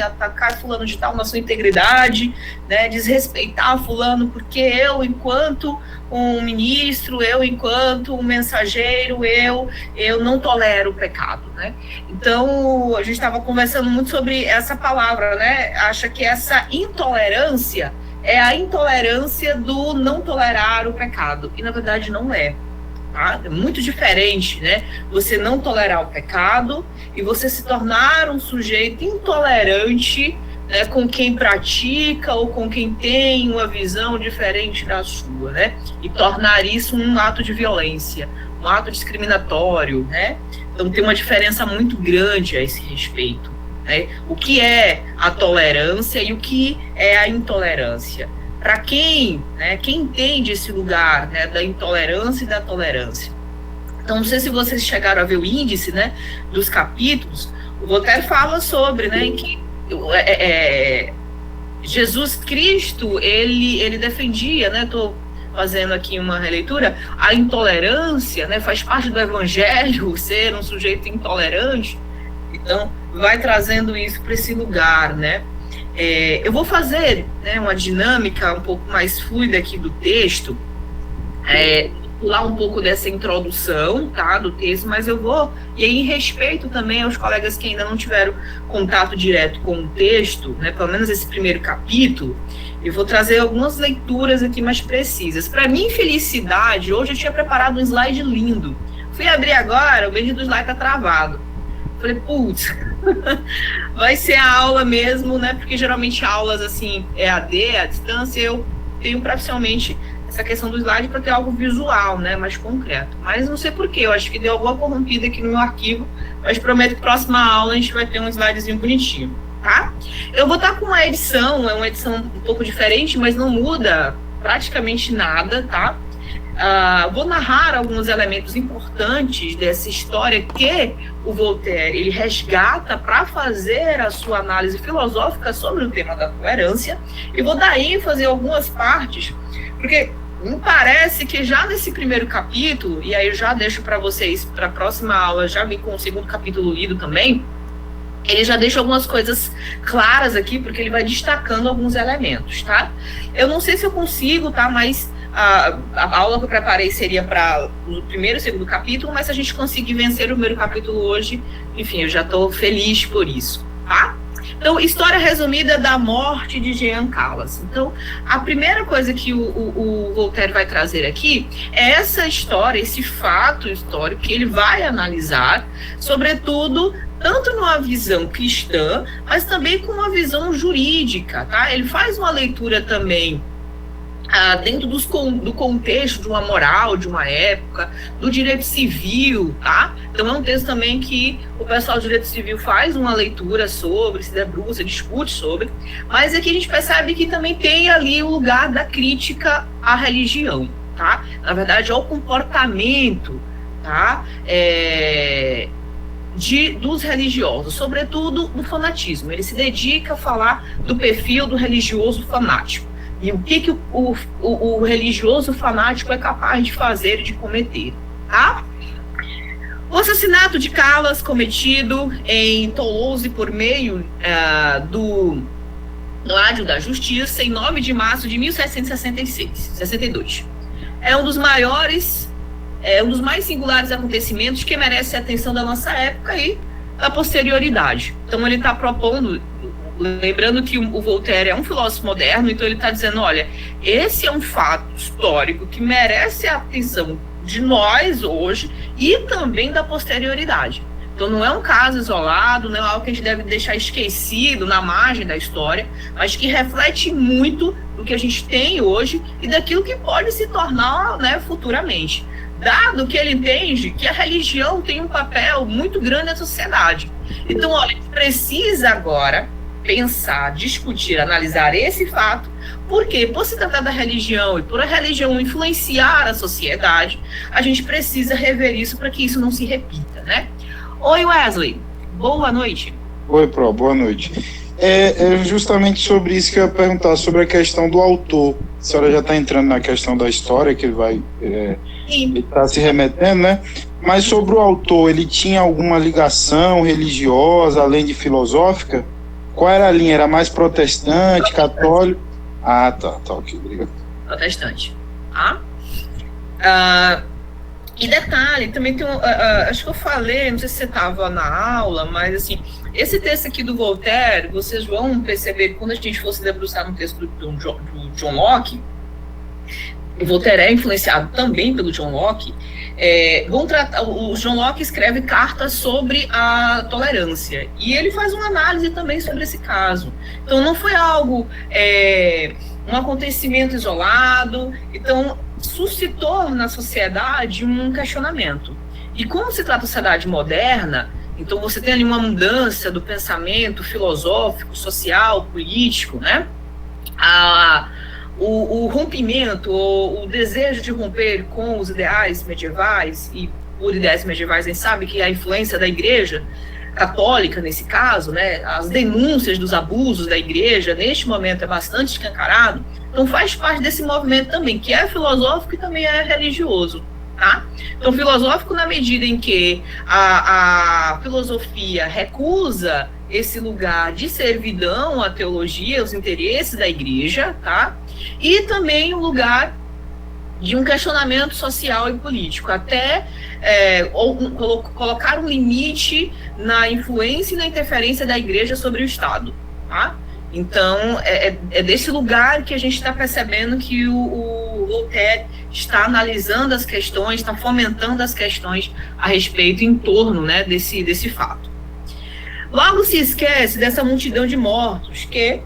atacar fulano de tal na sua integridade, né, desrespeitar fulano, porque eu, enquanto um ministro, eu, enquanto um mensageiro, eu não tolero o pecado, né? Então, a gente estava conversando muito sobre essa palavra, né? Acha que essa intolerância é a intolerância do não tolerar o pecado, e na verdade não é. Tá? É muito diferente, né? Você não tolerar o pecado e você se tornar um sujeito intolerante, né, com quem pratica ou com quem tem uma visão diferente da sua, né? E tornar isso um ato de violência, um ato discriminatório, né? Então tem uma diferença muito grande a esse respeito, né? O que é a tolerância e o que é a intolerância? Para quem, né, quem entende esse lugar, né, da intolerância e da tolerância. Então, não sei se vocês chegaram a ver o índice, né, dos capítulos. O Voltaire fala sobre, né, que Jesus Cristo, ele defendia, né, estou fazendo aqui uma releitura, a intolerância, né, faz parte do evangelho ser um sujeito intolerante. Então, vai trazendo isso para esse lugar, né. Eu vou fazer, né, uma dinâmica um pouco mais fluida aqui do texto, pular um pouco dessa introdução, tá, do texto, mas eu vou, e aí em respeito também aos colegas que ainda não tiveram contato direto com o texto, né, pelo menos esse primeiro capítulo, eu vou trazer algumas leituras aqui mais precisas. Para minha infelicidade, hoje eu tinha preparado um slide lindo, fui abrir agora, o bendito do slide tá travado. Falei, putz, vai ser a aula mesmo, né? Porque geralmente aulas assim, EAD, à distância, eu tenho profissionalmente essa questão do slide para ter algo visual, né? Mais concreto. Mas não sei porquê, eu acho que deu alguma corrompida aqui no meu arquivo, mas prometo que próxima aula a gente vai ter um slidezinho bonitinho, tá? Eu vou estar com uma edição, é uma edição um pouco diferente, mas não muda praticamente nada, tá? Vou narrar alguns elementos importantes dessa história que o Voltaire ele resgata para fazer a sua análise filosófica sobre o tema da tolerância, e vou dar ênfase em algumas partes, porque me parece que já nesse primeiro capítulo, e aí eu já deixo para vocês, para a próxima aula, já vim com o segundo capítulo lido também, ele já deixa algumas coisas claras aqui, porque ele vai destacando alguns elementos, tá? Eu não sei se eu consigo, tá, mas a aula que eu preparei seria para o primeiro e segundo capítulo, mas se a gente conseguir vencer o primeiro capítulo hoje, enfim, eu já estou feliz por isso, tá? Então, história resumida da morte de Jean Calas. Então, a primeira coisa que o Voltaire vai trazer aqui é essa história, esse fato histórico que ele vai analisar, sobretudo tanto numa visão cristã, mas também com uma visão jurídica, tá? Ele faz uma leitura também dentro do contexto de uma moral, de uma época, do direito civil, tá? Então é um texto também que o pessoal do direito civil faz uma leitura sobre, se debruça, discute sobre, mas aqui a gente percebe que também tem ali o lugar da crítica à religião, tá? Na verdade, ao comportamento, tá? Dos religiosos, sobretudo do fanatismo. Ele se dedica a falar do perfil do religioso fanático. E o que o religioso fanático é capaz de fazer e de cometer, tá? O assassinato de Calas, cometido em Toulouse por meio do Gládio da Justiça, em 9 de março de 1762. É um dos maiores, um dos mais singulares acontecimentos que merece a atenção da nossa época e da posterioridade. Então ele está propondo, lembrando que o Voltaire é um filósofo moderno, então ele está dizendo, olha, esse é um fato histórico que merece a atenção de nós hoje e também da posterioridade. Então não é um caso isolado, não é algo que a gente deve deixar esquecido na margem da história, mas que reflete muito do que a gente tem hoje e daquilo que pode se tornar, né, futuramente. Dado que ele entende que a religião tem um papel muito grande na sociedade. Então, olha, a gente precisa agora pensar, discutir, analisar esse fato, porque por se tratar da religião e por a religião influenciar a sociedade, a gente precisa rever isso para que isso não se repita, né? Oi, Wesley, boa noite. Oi, Pro, boa noite. É justamente sobre isso que eu ia perguntar, sobre a questão do autor. A senhora já está entrando na questão da história, que ele vai ele está se remetendo, né? Mas sobre o autor, ele tinha alguma ligação religiosa, além de filosófica? Qual era a linha? Era mais protestante, católico? Ah, tá, ok, obrigado. Protestante. Tá? E detalhe, também tem acho que eu falei, não sei se você estava na aula, mas assim, esse texto aqui do Voltaire, vocês vão perceber que quando a gente for se debruçar no texto do John Locke, o Voltaire é influenciado também pelo John Locke, o John Locke escreve cartas sobre a tolerância, e ele faz uma análise também sobre esse caso. Então não foi algo, um acontecimento isolado, então suscitou na sociedade um questionamento. E como se trata de sociedade moderna, então você tem ali uma mudança do pensamento filosófico, social, político, né? O rompimento, o desejo de romper com os ideais medievais, e por ideais medievais a gente sabe que a influência da Igreja Católica, nesse caso, né, as denúncias dos abusos da Igreja, neste momento é bastante escancarado, então faz parte desse movimento também, que é filosófico e também é religioso. Tá? Então, filosófico na medida em que a filosofia recusa esse lugar de servidão à teologia, aos interesses da Igreja, tá? E também um lugar de um questionamento social e político, até colocar um limite na influência e na interferência da Igreja sobre o Estado. Tá? Então, é desse lugar que a gente está percebendo que o Voltaire está analisando as questões, está fomentando as questões a respeito, em torno, né, desse fato. Logo se esquece dessa multidão de mortos que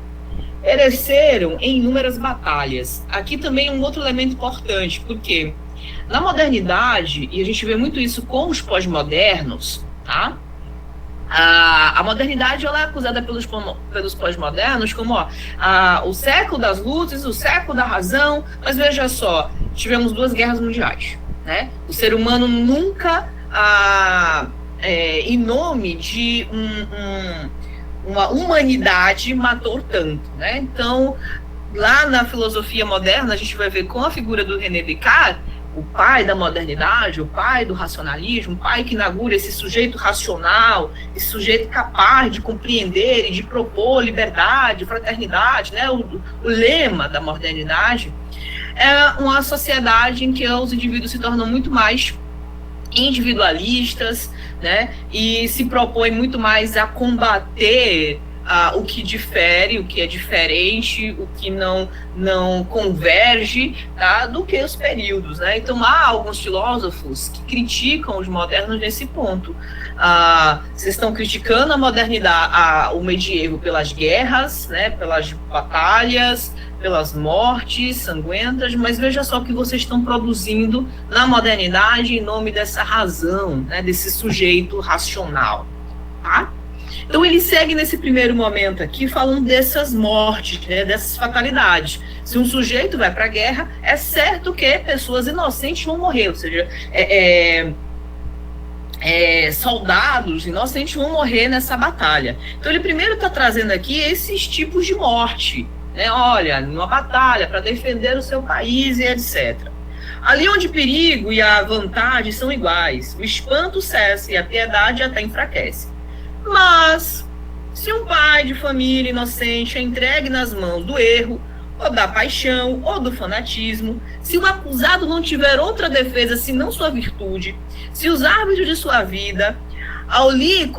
pereceram em inúmeras batalhas. Aqui também é um outro elemento importante, porque na modernidade, e a gente vê muito isso com os pós-modernos, tá? A modernidade ela é acusada pelos pós-modernos como o século das luzes, o século da razão, mas veja só, tivemos 2 guerras mundiais, né? O ser humano nunca, em nome de uma humanidade, matou tanto, né? Então, lá na filosofia moderna, a gente vai ver com a figura do René Descartes, o pai da modernidade, o pai do racionalismo, o pai que inaugura esse sujeito racional, esse sujeito capaz de compreender e de propor liberdade, fraternidade, né? O lema da modernidade é uma sociedade em que os indivíduos se tornam muito mais individualistas, né? E se propõem muito mais a combater o que difere, o que é diferente, o que não converge, tá, do que os períodos, né? Então há alguns filósofos que criticam os modernos nesse ponto. Vocês estão criticando a modernidade, o medievo pelas guerras, né, pelas batalhas, pelas mortes sangüentas, mas veja só o que vocês estão produzindo na modernidade em nome dessa razão, né, desse sujeito racional, tá? Então ele segue nesse primeiro momento aqui falando dessas mortes, né, dessas fatalidades. Se um sujeito vai para a guerra, é certo que pessoas inocentes vão morrer, ou seja, soldados inocentes vão morrer nessa batalha. Então ele primeiro está trazendo aqui esses tipos de morte, né? Olha, numa batalha para defender o seu país e etc. Ali onde o perigo e a vantagem são iguais, o espanto cessa e a piedade até enfraquece. Mas, se um pai de família inocente é entregue nas mãos do erro, ou da paixão, ou do fanatismo, se o acusado não tiver outra defesa senão sua virtude, se os árbitros de sua vida, ao lhe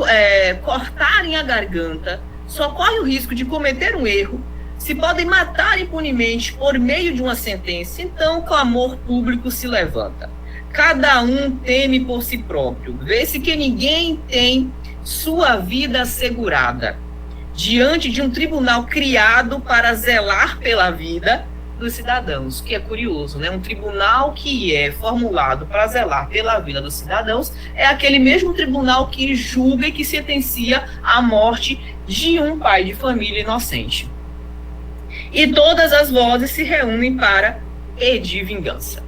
cortarem a garganta, só corre o risco de cometer um erro, se podem matar impunemente por meio de uma sentença, então o clamor público se levanta. Cada um teme por si próprio, vê-se que ninguém tem sua vida assegurada diante de um tribunal criado para zelar pela vida dos cidadãos, que é curioso, né? Um tribunal que é formulado para zelar pela vida dos cidadãos é aquele mesmo tribunal que julga e que sentencia a morte de um pai de família inocente. E todas as vozes se reúnem para pedir vingança.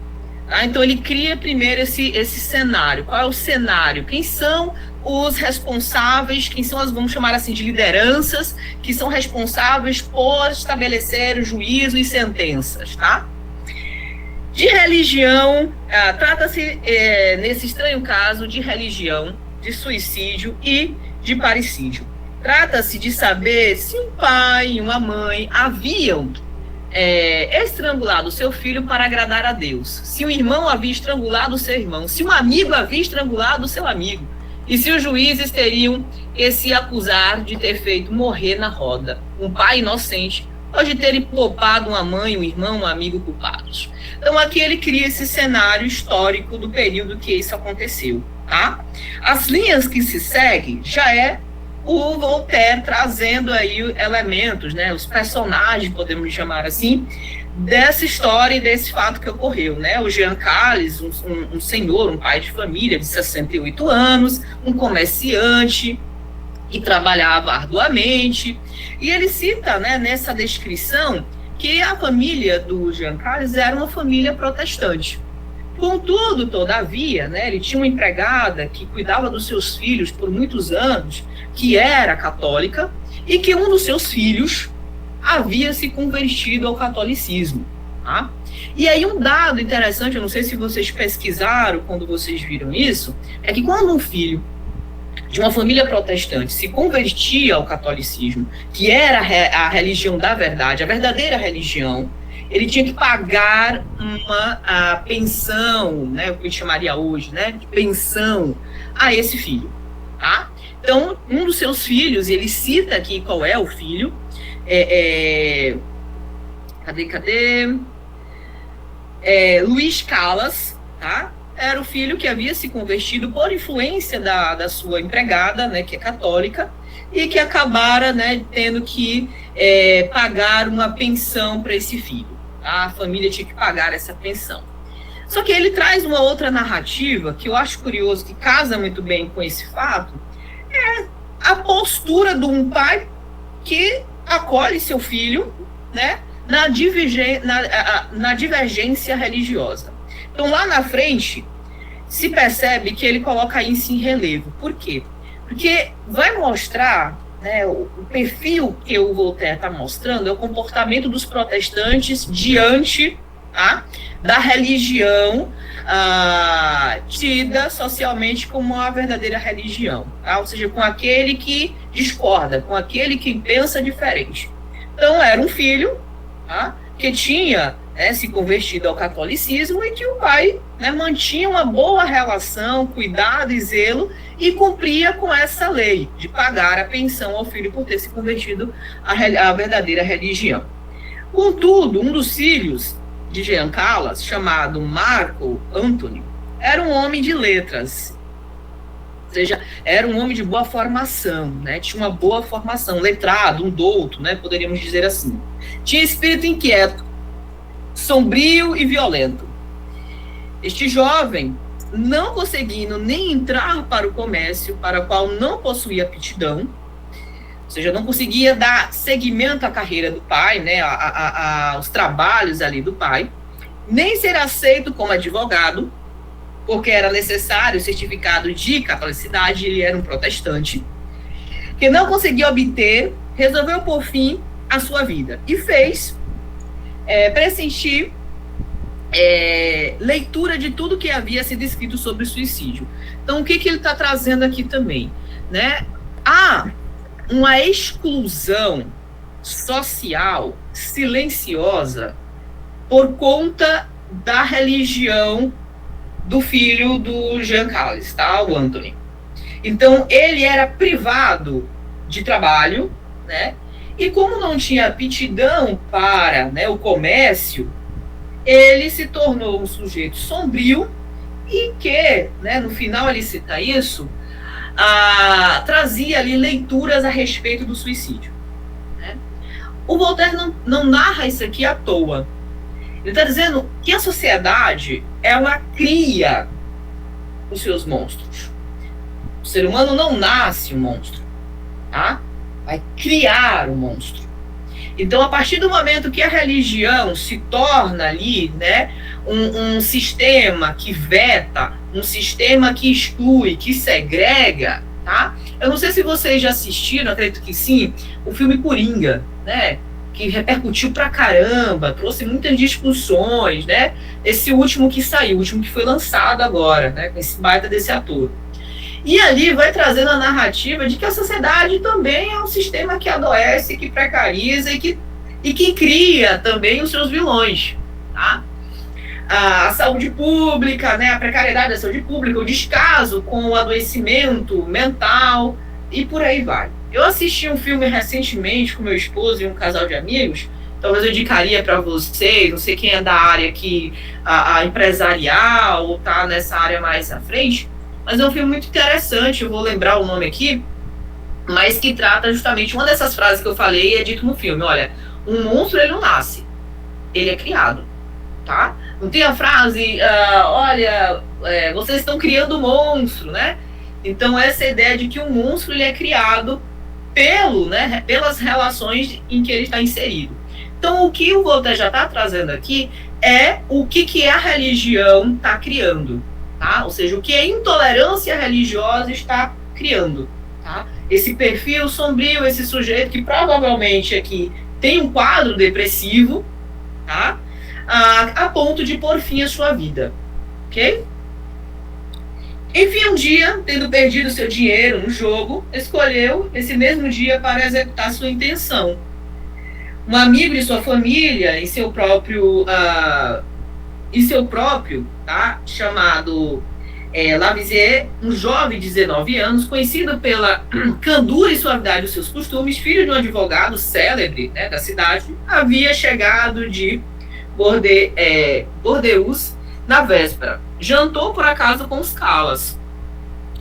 Tá? Então ele cria primeiro esse cenário. Qual é o cenário? Quem são os responsáveis, quem são as, vamos chamar assim, de lideranças, que são responsáveis por estabelecer juízo e sentenças, tá? De religião, trata-se, nesse estranho caso, de religião, de suicídio e de parricídio. Trata-se de saber se um pai e uma mãe haviam estrangulado o seu filho para agradar a Deus, se um irmão havia estrangulado o seu irmão, se um amigo havia estrangulado o seu amigo, e se os juízes teriam que se acusar de ter feito morrer na roda um pai inocente, ou de terem poupado uma mãe, um irmão, um amigo culpados. Então aqui ele cria esse cenário histórico do período que isso aconteceu, tá? As linhas que se seguem já é o Voltaire trazendo aí elementos, né, os personagens, podemos chamar assim, dessa história e desse fato que ocorreu, né? O Jean Calles, um senhor, um pai de família de 68 anos, um comerciante que trabalhava arduamente, e ele cita, né, nessa descrição que a família do Jean Calles era uma família protestante. Contudo, todavia, né, ele tinha uma empregada que cuidava dos seus filhos por muitos anos, que era católica, e que um dos seus filhos havia se convertido ao catolicismo. Tá? E aí um dado interessante, eu não sei se vocês pesquisaram quando vocês viram isso, é que quando um filho de uma família protestante se convertia ao catolicismo, que era a religião da verdade, a verdadeira religião, ele tinha que pagar uma pensão, né, o que a gente chamaria hoje, né, de pensão a esse filho, tá? Então, um dos seus filhos, ele cita aqui qual é o filho, Luiz Callas, tá? Era o filho que havia se convertido por influência da sua empregada, né, que é católica, e que acabara, né, tendo que pagar uma pensão para esse filho. A família tinha que pagar essa pensão. Só que ele traz uma outra narrativa que eu acho curioso, que casa muito bem com esse fato, é a postura de um pai que acolhe seu filho, né, na divergência religiosa. Então, lá na frente, se percebe que ele coloca isso em relevo. Por quê? Porque vai mostrar, né, o perfil que o Voltaire está mostrando é o comportamento dos protestantes diante, tá, da religião tida socialmente como a verdadeira religião, tá? Ou seja, com aquele que discorda, com aquele que pensa diferente. Então, era um filho, tá, que tinha, né, se convertido ao catolicismo, e que o pai, né, mantinha uma boa relação, cuidado e zelo, e cumpria com essa lei de pagar a pensão ao filho por ter se convertido à verdadeira religião. Contudo, um dos filhos de Jean Callas, chamado Marco Antônio, era um homem de letras, ou seja, era um homem de boa formação, né? Tinha uma boa formação, letrado, um douto, né? Poderíamos dizer assim. Tinha espírito inquieto, sombrio e violento. Este jovem, não conseguindo nem entrar para o comércio, para o qual não possuía aptidão, ou seja, não conseguia dar seguimento à carreira do pai, né, aos trabalhos ali do pai, nem ser aceito como advogado, porque era necessário o certificado de catolicidade, ele era um protestante, que não conseguia obter, resolveu por fim a sua vida e fez pressentir leitura de tudo que havia sido escrito sobre o suicídio. Então, o que ele está trazendo aqui também, né? Uma exclusão social silenciosa por conta da religião do filho do Jean Calles, tá? O Anthony. Então, ele era privado de trabalho, né? E como não tinha aptidão para, né, o comércio, ele se tornou um sujeito sombrio e que, né, no final ele cita isso, trazia ali leituras a respeito do suicídio, né? O Voltaire não narra isso aqui à toa. Ele está dizendo que a sociedade, ela cria os seus monstros. O ser humano não nasce um monstro, tá? Vai criar o monstro. Então, a partir do momento que a religião se torna ali, né, um sistema que veta, um sistema que exclui, que segrega, tá? Eu não sei se vocês já assistiram, acredito que sim, o filme Coringa, né? Que repercutiu pra caramba, trouxe muitas discussões, né? Esse último que saiu, o último que foi lançado agora, né? Com esse baita desse ator. E ali vai trazendo a narrativa de que a sociedade também é um sistema que adoece, que precariza e que cria também os seus vilões, tá? A saúde pública, né, a precariedade da saúde pública, o descaso com o adoecimento mental e por aí vai. Eu assisti um filme recentemente com meu esposo e um casal de amigos, talvez eu indicaria para vocês, não sei quem é da área que a empresarial ou tá nessa área mais à frente, mas é um filme muito interessante, eu vou lembrar o nome aqui, mas que trata justamente uma dessas frases que eu falei, é dito no filme, olha, um monstro ele não nasce, ele é criado, tá? Não tem a frase, olha, vocês estão criando um monstro, né? Então essa ideia de que um monstro ele é criado pelas relações em que ele está inserido. Então o que o Voltaire já está trazendo aqui é o que a religião está criando, tá? Ou seja, o que a intolerância religiosa está criando, tá? Esse perfil sombrio, esse sujeito que provavelmente aqui tem um quadro depressivo, tá? A ponto de pôr fim à sua vida, ok? Enfim, um dia, tendo perdido seu dinheiro no jogo, escolheu esse mesmo dia para executar sua intenção. Um amigo de sua família, em seu próprio, tá, chamado Lavoisier, um jovem de 19 anos, conhecido pela candura e suavidade dos seus costumes, filho de um advogado célebre, né, da cidade, havia chegado de Bordeaux na véspera. Jantou por acaso com os Calas.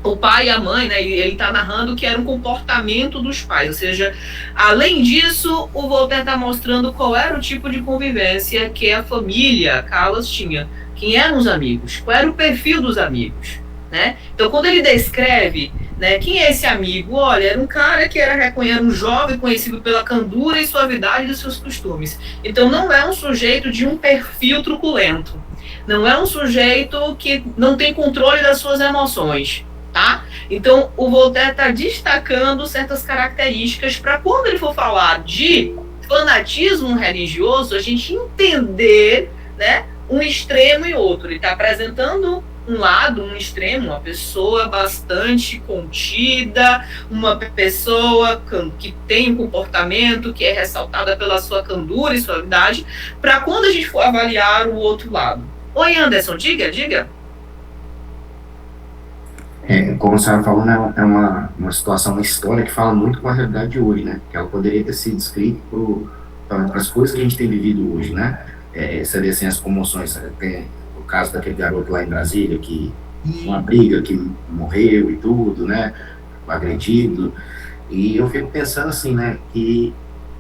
O pai e a mãe, né, ele está narrando que era um comportamento dos pais, ou seja, além disso, o Voltaire está mostrando qual era o tipo de convivência que a família Calas tinha, quem eram os amigos, qual era o perfil dos amigos, né? Então, quando ele descreve, né, quem é esse amigo, olha, era um cara que era um jovem conhecido pela candura e suavidade dos seus costumes. Então, não é um sujeito de um perfil truculento, não é um sujeito que não tem controle das suas emoções, tá? Então, o Voltaire está destacando certas características para quando ele for falar de fanatismo religioso, a gente entender, né, um extremo e outro. Ele está apresentando um lado, um extremo, uma pessoa bastante contida, uma pessoa que tem um comportamento que é ressaltada pela sua candura e suavidade, para quando a gente for avaliar o outro lado. Oi, Anderson, diga. Como a senhora falou, né, é uma situação, uma história que fala muito com a realidade de hoje, né? Que ela poderia ter sido escrita para as coisas que a gente tem vivido hoje, né? Seria assim, as comoções, tem o caso daquele garoto lá em Brasília, que uma briga, que morreu e tudo, né? Agredido. E eu fico pensando assim, né? Que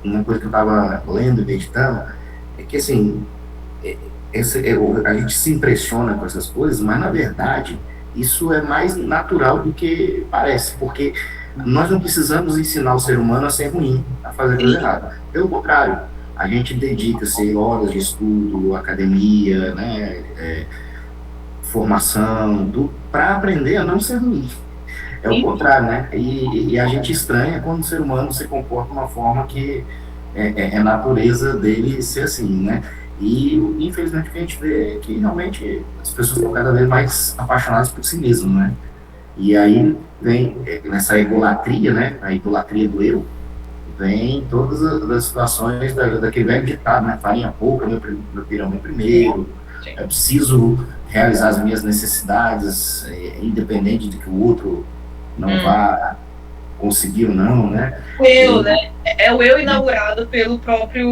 uma coisa que eu estava lendo e meditando é que, assim, a gente se impressiona com essas coisas, mas, na verdade, isso é mais natural do que parece, porque nós não precisamos ensinar o ser humano a ser ruim, a fazer coisa errada. Pelo contrário, a gente dedica-se horas de estudo, academia, né, formação, para aprender a não ser ruim. É o contrário, né? E a gente estranha quando o ser humano se comporta de uma forma que é natureza dele ser assim, né? E, infelizmente, o que a gente vê é que, realmente, as pessoas estão cada vez mais apaixonadas por si mesmas, né? E aí vem nessa egolatria, né? A idolatria do eu, vem todas as situações daquele velho ditado, né? Farinha pouca, meu pirão primeiro, eu preciso realizar as minhas necessidades, independente de que o outro não vá conseguir ou não, né? Né? É o eu inaugurado pela própria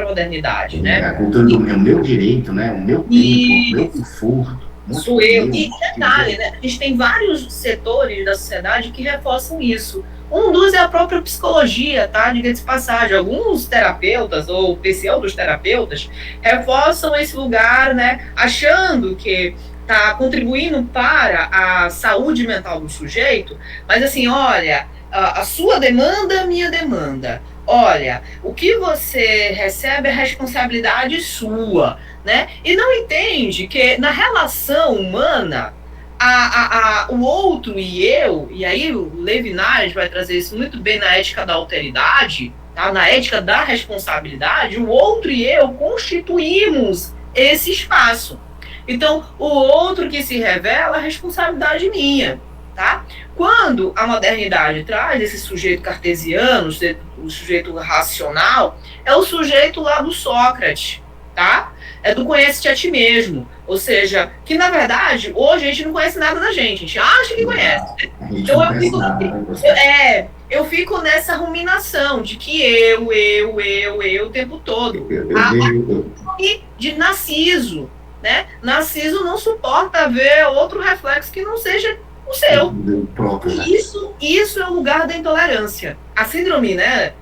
modernidade, né? A cultura do meu direito, né? O meu tempo, o meu conforto. Sou eu. E detalhe, né? A gente tem vários setores da sociedade que reforçam isso. Um dos é a própria psicologia, tá? Diga-se de passagem. Alguns terapeutas ou pseudoterapeutas reforçam esse lugar, né? Achando que está contribuindo para a saúde mental do sujeito, mas assim, olha, a sua demanda, a minha demanda. Olha, o que você recebe é responsabilidade sua, né? E não entende que na relação humana, o outro e eu, e aí o Levinas vai trazer isso muito bem na ética da alteridade, tá? Na ética da responsabilidade, o outro e eu constituímos esse espaço. Então, o outro que se revela é responsabilidade minha. tá? Quando a modernidade traz esse sujeito cartesiano, o sujeito racional, é o sujeito lá do Sócrates, tá? É do conhece-te a ti mesmo. Ou seja, que na verdade, hoje a gente não conhece nada da gente, a gente acha que conhece. Então eu fico nessa ruminação de que eu o tempo todo. E de Narciso, né? Narciso não suporta ver outro reflexo que não seja o seu. Isso é o lugar da intolerância. A síndrome, né?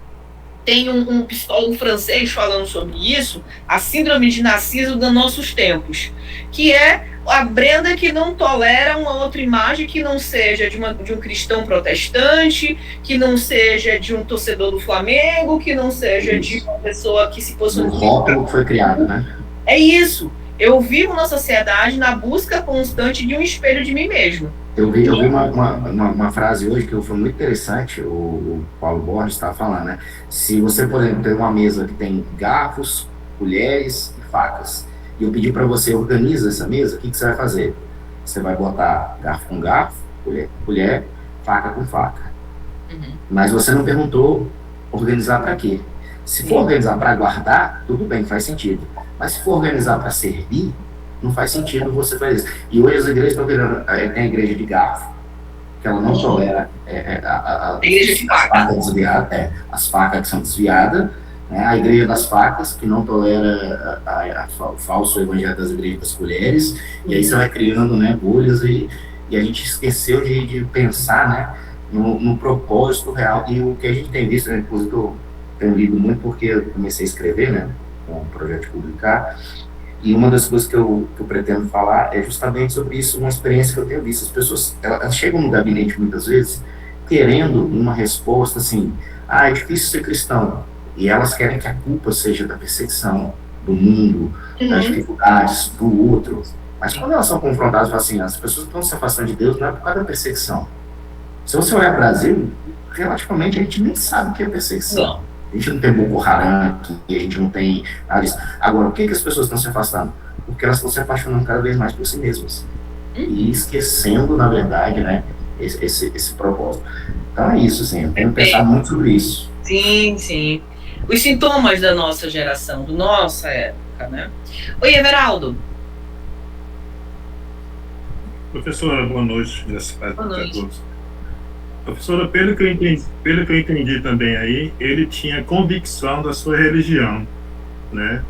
Tem um psicólogo francês falando sobre isso, a síndrome de Narciso dos nossos tempos, que é a Brenda que não tolera uma outra imagem que não seja de um cristão protestante, que não seja de um torcedor do Flamengo, que não seja de uma pessoa que se posiciona. O rótulo que foi criado, né? É isso. Eu vivo na sociedade na busca constante de um espelho de mim mesmo. Eu vi uma frase hoje que foi muito interessante, o Paulo Borges estava falando, né? Se você, por exemplo, tem uma mesa que tem garfos, colheres e facas, e eu pedir para você organizar essa mesa, o que você vai fazer? Você vai botar garfo com garfo, colher com colher, faca com faca. Uhum. Mas você não perguntou organizar para quê? Se for organizar para guardar, tudo bem, faz sentido. Mas se for organizar para servir, não faz sentido você fazer isso. E hoje as igrejas estão virando, tem a igreja de garfo, que ela não tolera as facas que são desviadas, né? A igreja das facas, que não tolera o falso evangelho das igrejas das colheres, e aí você vai criando, né, bolhas, e a gente esqueceu de pensar, né, no propósito real. E o que a gente tem visto, né, inclusive eu tenho lido muito porque eu comecei a escrever, né, com o projeto de publicar. E uma das coisas que eu pretendo falar é justamente sobre isso, uma experiência que eu tenho visto. As pessoas, elas chegam no gabinete muitas vezes querendo uma resposta assim, é difícil ser cristão. E elas querem que a culpa seja da perseguição, do mundo, das dificuldades, do outro. Mas quando elas são confrontadas, assim, as pessoas estão se afastando de Deus não é por causa da perseguição. Se você olhar o Brasil, relativamente a gente nem sabe o que é perseguição. Não. A gente não tem Boko Haram aqui, a gente não tem nada disso. Agora, por que as pessoas estão se afastando? Porque elas estão se apaixonando cada vez mais por si mesmas. E esquecendo, na verdade, né, esse propósito. Então é isso, assim, eu tenho pensado muito sobre isso. Sim, sim. Os sintomas da nossa geração, da nossa época, né? Oi, Everaldo. Professora, boa noite. Boa noite. Professora, pelo que eu entendi também aí, ele tinha convicção da sua religião, né?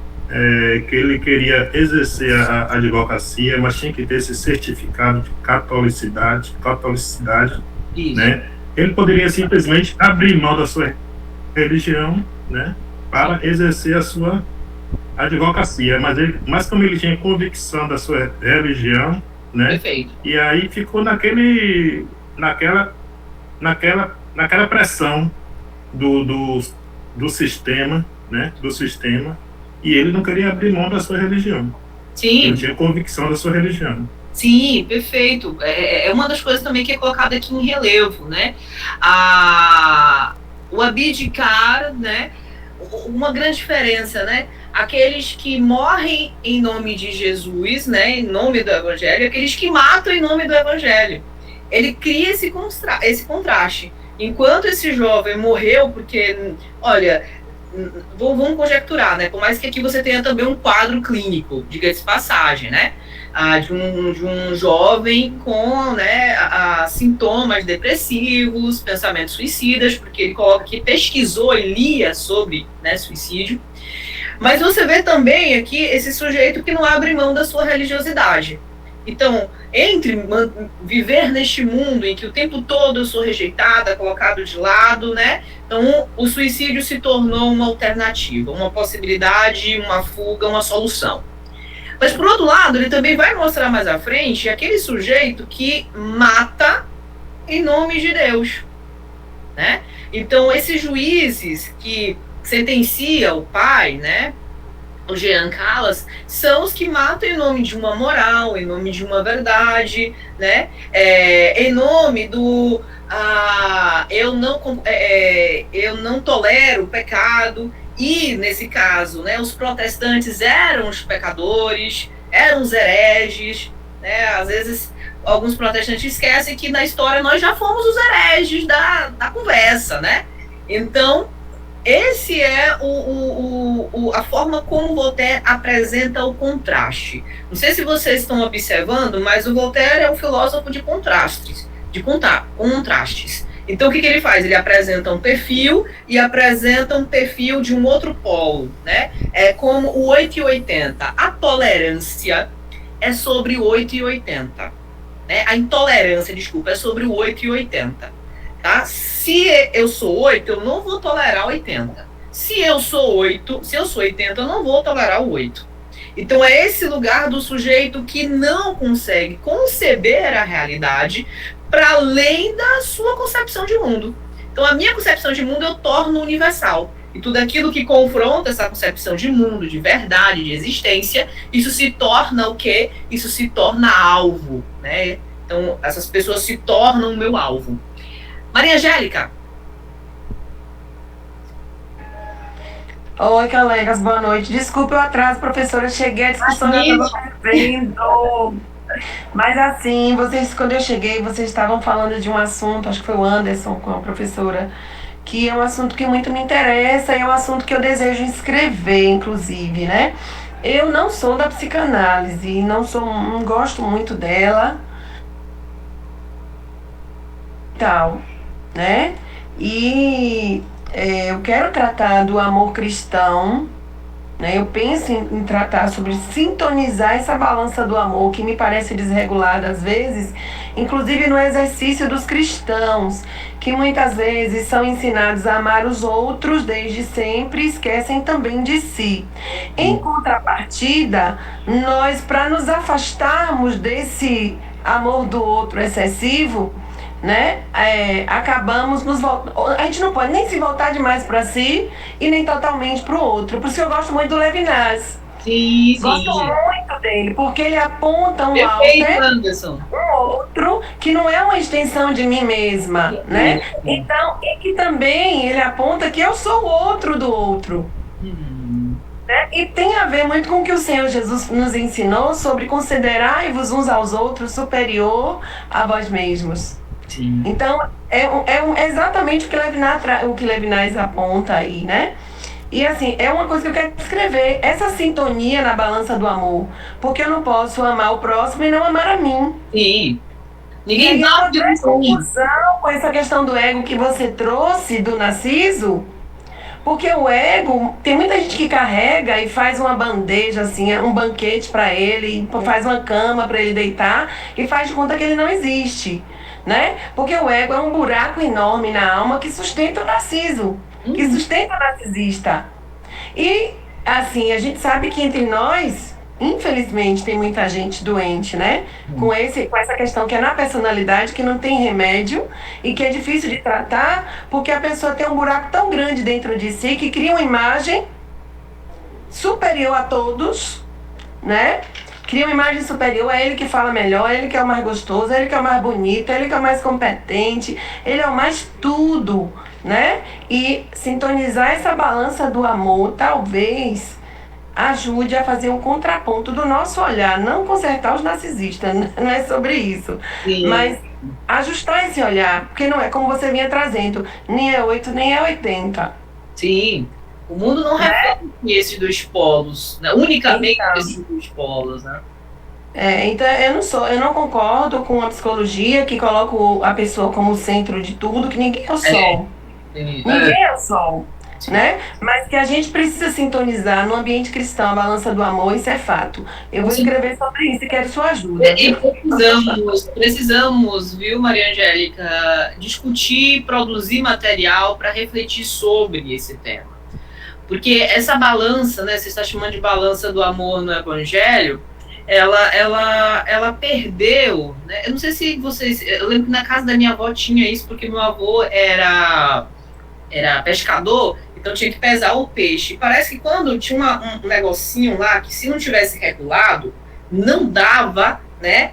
Que ele queria exercer a advocacia, mas tinha que ter esse certificado de catolicidade, né? Ele poderia simplesmente abrir mão da sua religião, né, para exercer a sua advocacia, mas como ele tinha convicção da sua religião, né? Perfeito. E aí ficou naquela pressão do sistema, né? Do sistema, e ele não queria abrir mão da sua religião. Sim. Ele tinha convicção da sua religião. Sim, perfeito. É uma das coisas também que é colocada aqui em relevo, né? O abdicar, né? Uma grande diferença, né? Aqueles que morrem em nome de Jesus, né? Em nome do Evangelho, aqueles que matam em nome do Evangelho. Ele cria esse contraste. Enquanto esse jovem morreu, porque, olha, vamos conjecturar, né? Por mais que aqui você tenha também um quadro clínico, diga-se de passagem, né? De um jovem com, né, sintomas depressivos, pensamentos suicidas, porque ele coloca que pesquisou e lia sobre, né, suicídio. Mas você vê também aqui esse sujeito que não abre mão da sua religiosidade. Então, entre viver neste mundo em que o tempo todo eu sou rejeitada, colocado de lado, né? Então, o suicídio se tornou uma alternativa, uma possibilidade, uma fuga, uma solução. Mas, por outro lado, ele também vai mostrar mais à frente aquele sujeito que mata em nome de Deus, né? Então, esses juízes que sentenciam o pai, né? O Jean Callas, são os que matam em nome de uma moral, em nome de uma verdade, né? Em nome do eu não tolero o pecado. E, nesse caso, né, os protestantes eram os pecadores, eram os hereges, né? Às vezes, alguns protestantes esquecem que na história nós já fomos os hereges da conversa, né? Então, esse é a forma como Voltaire apresenta o contraste. Não sei se vocês estão observando, mas o Voltaire é um filósofo de contrastes. Então, o que ele faz? Ele apresenta um perfil e apresenta um perfil de um outro polo, né? É como o 8 e 80. A tolerância é sobre o 8 e 80. Né? A intolerância, desculpa, é sobre o 8 e 80. Tá? Se eu sou 8, eu não vou tolerar 80. Se eu sou 80, eu não vou tolerar o 8. Então é esse lugar do sujeito que não consegue conceber a realidade para além da sua concepção de mundo. Então a minha concepção de mundo eu torno universal. E tudo aquilo que confronta essa concepção de mundo, de verdade, de existência, isso se torna o quê? Isso se torna alvo, né? Então essas pessoas se tornam o meu alvo. Maria Angélica. Oi, colegas, boa noite. Desculpe o atraso, professora, cheguei, a discussão já estava fazendo. Mas assim, quando eu cheguei, vocês estavam falando de um assunto, acho que foi o Anderson com a professora, que é um assunto que muito me interessa e é um assunto que eu desejo escrever, inclusive, né? Eu não sou da psicanálise, não gosto muito dela, tal, né? E eu quero tratar do amor cristão, né? Eu penso em tratar sobre sintonizar essa balança do amor que me parece desregulada às vezes, inclusive no exercício dos cristãos, que muitas vezes são ensinados a amar os outros desde sempre e esquecem também de si. Em contrapartida, nós, para nos afastarmos desse amor do outro excessivo, né? Acabamos a gente não pode nem se voltar demais para si e nem totalmente para o outro. Por isso que eu gosto muito do Levinas. Sim. Gosto muito dele, porque ele aponta um outro que não é uma extensão de mim mesma, né? Então, e que também ele aponta que eu sou o outro do outro. Né? E tem a ver muito com o que o Senhor Jesus nos ensinou sobre considerai-vos uns aos outros superior a vós mesmos. Sim. Então, é exatamente o que Levinas aponta aí, né? E assim, é uma coisa que eu quero escrever, essa sintonia na balança do amor. Porque eu não posso amar o próximo e não amar a mim. Sim. Ninguém dá confusão com essa questão do ego que você trouxe do Narciso. Porque o ego, tem muita gente que carrega e faz uma bandeja, assim, um banquete para ele, faz uma cama para ele deitar e faz de conta que ele não existe. Né? Porque o ego é um buraco enorme na alma que sustenta o narciso, que sustenta o narcisista. E, assim, a gente sabe que entre nós, infelizmente, tem muita gente doente, né? Com essa questão que é na personalidade, que não tem remédio e que é difícil de tratar, porque a pessoa tem um buraco tão grande dentro de si que cria uma imagem superior a todos, né? Cria uma imagem superior, é ele que fala melhor, é ele que é o mais gostoso, é ele que é o mais bonito, é ele que é o mais competente, ele é o mais tudo, né? E sintonizar essa balança do amor, talvez, ajude a fazer um contraponto do nosso olhar, não consertar os narcisistas, não é sobre isso, Sim. Mas ajustar esse olhar, porque não é como você vinha trazendo, nem é 8, nem é 80. Sim. O mundo não reflete esses dois polos, né? Unicamente esses dois polos, né? Então eu não concordo com a psicologia que coloca a pessoa como centro de tudo, que ninguém é o sol. Ninguém é o sol, né? Mas que a gente precisa sintonizar no ambiente cristão, a balança do amor, isso é fato. Eu vou escrever sobre isso e quero sua ajuda. E precisamos, viu, Maria Angélica, discutir e produzir material para refletir sobre esse tema. Porque essa balança, né, você está chamando de balança do amor no Evangelho, ela perdeu, né? Eu não sei se vocês... Eu lembro que na casa da minha avó tinha isso, porque meu avô era pescador, então tinha que pesar o peixe. Parece que quando tinha um negocinho lá, que se não tivesse regulado, não dava, né,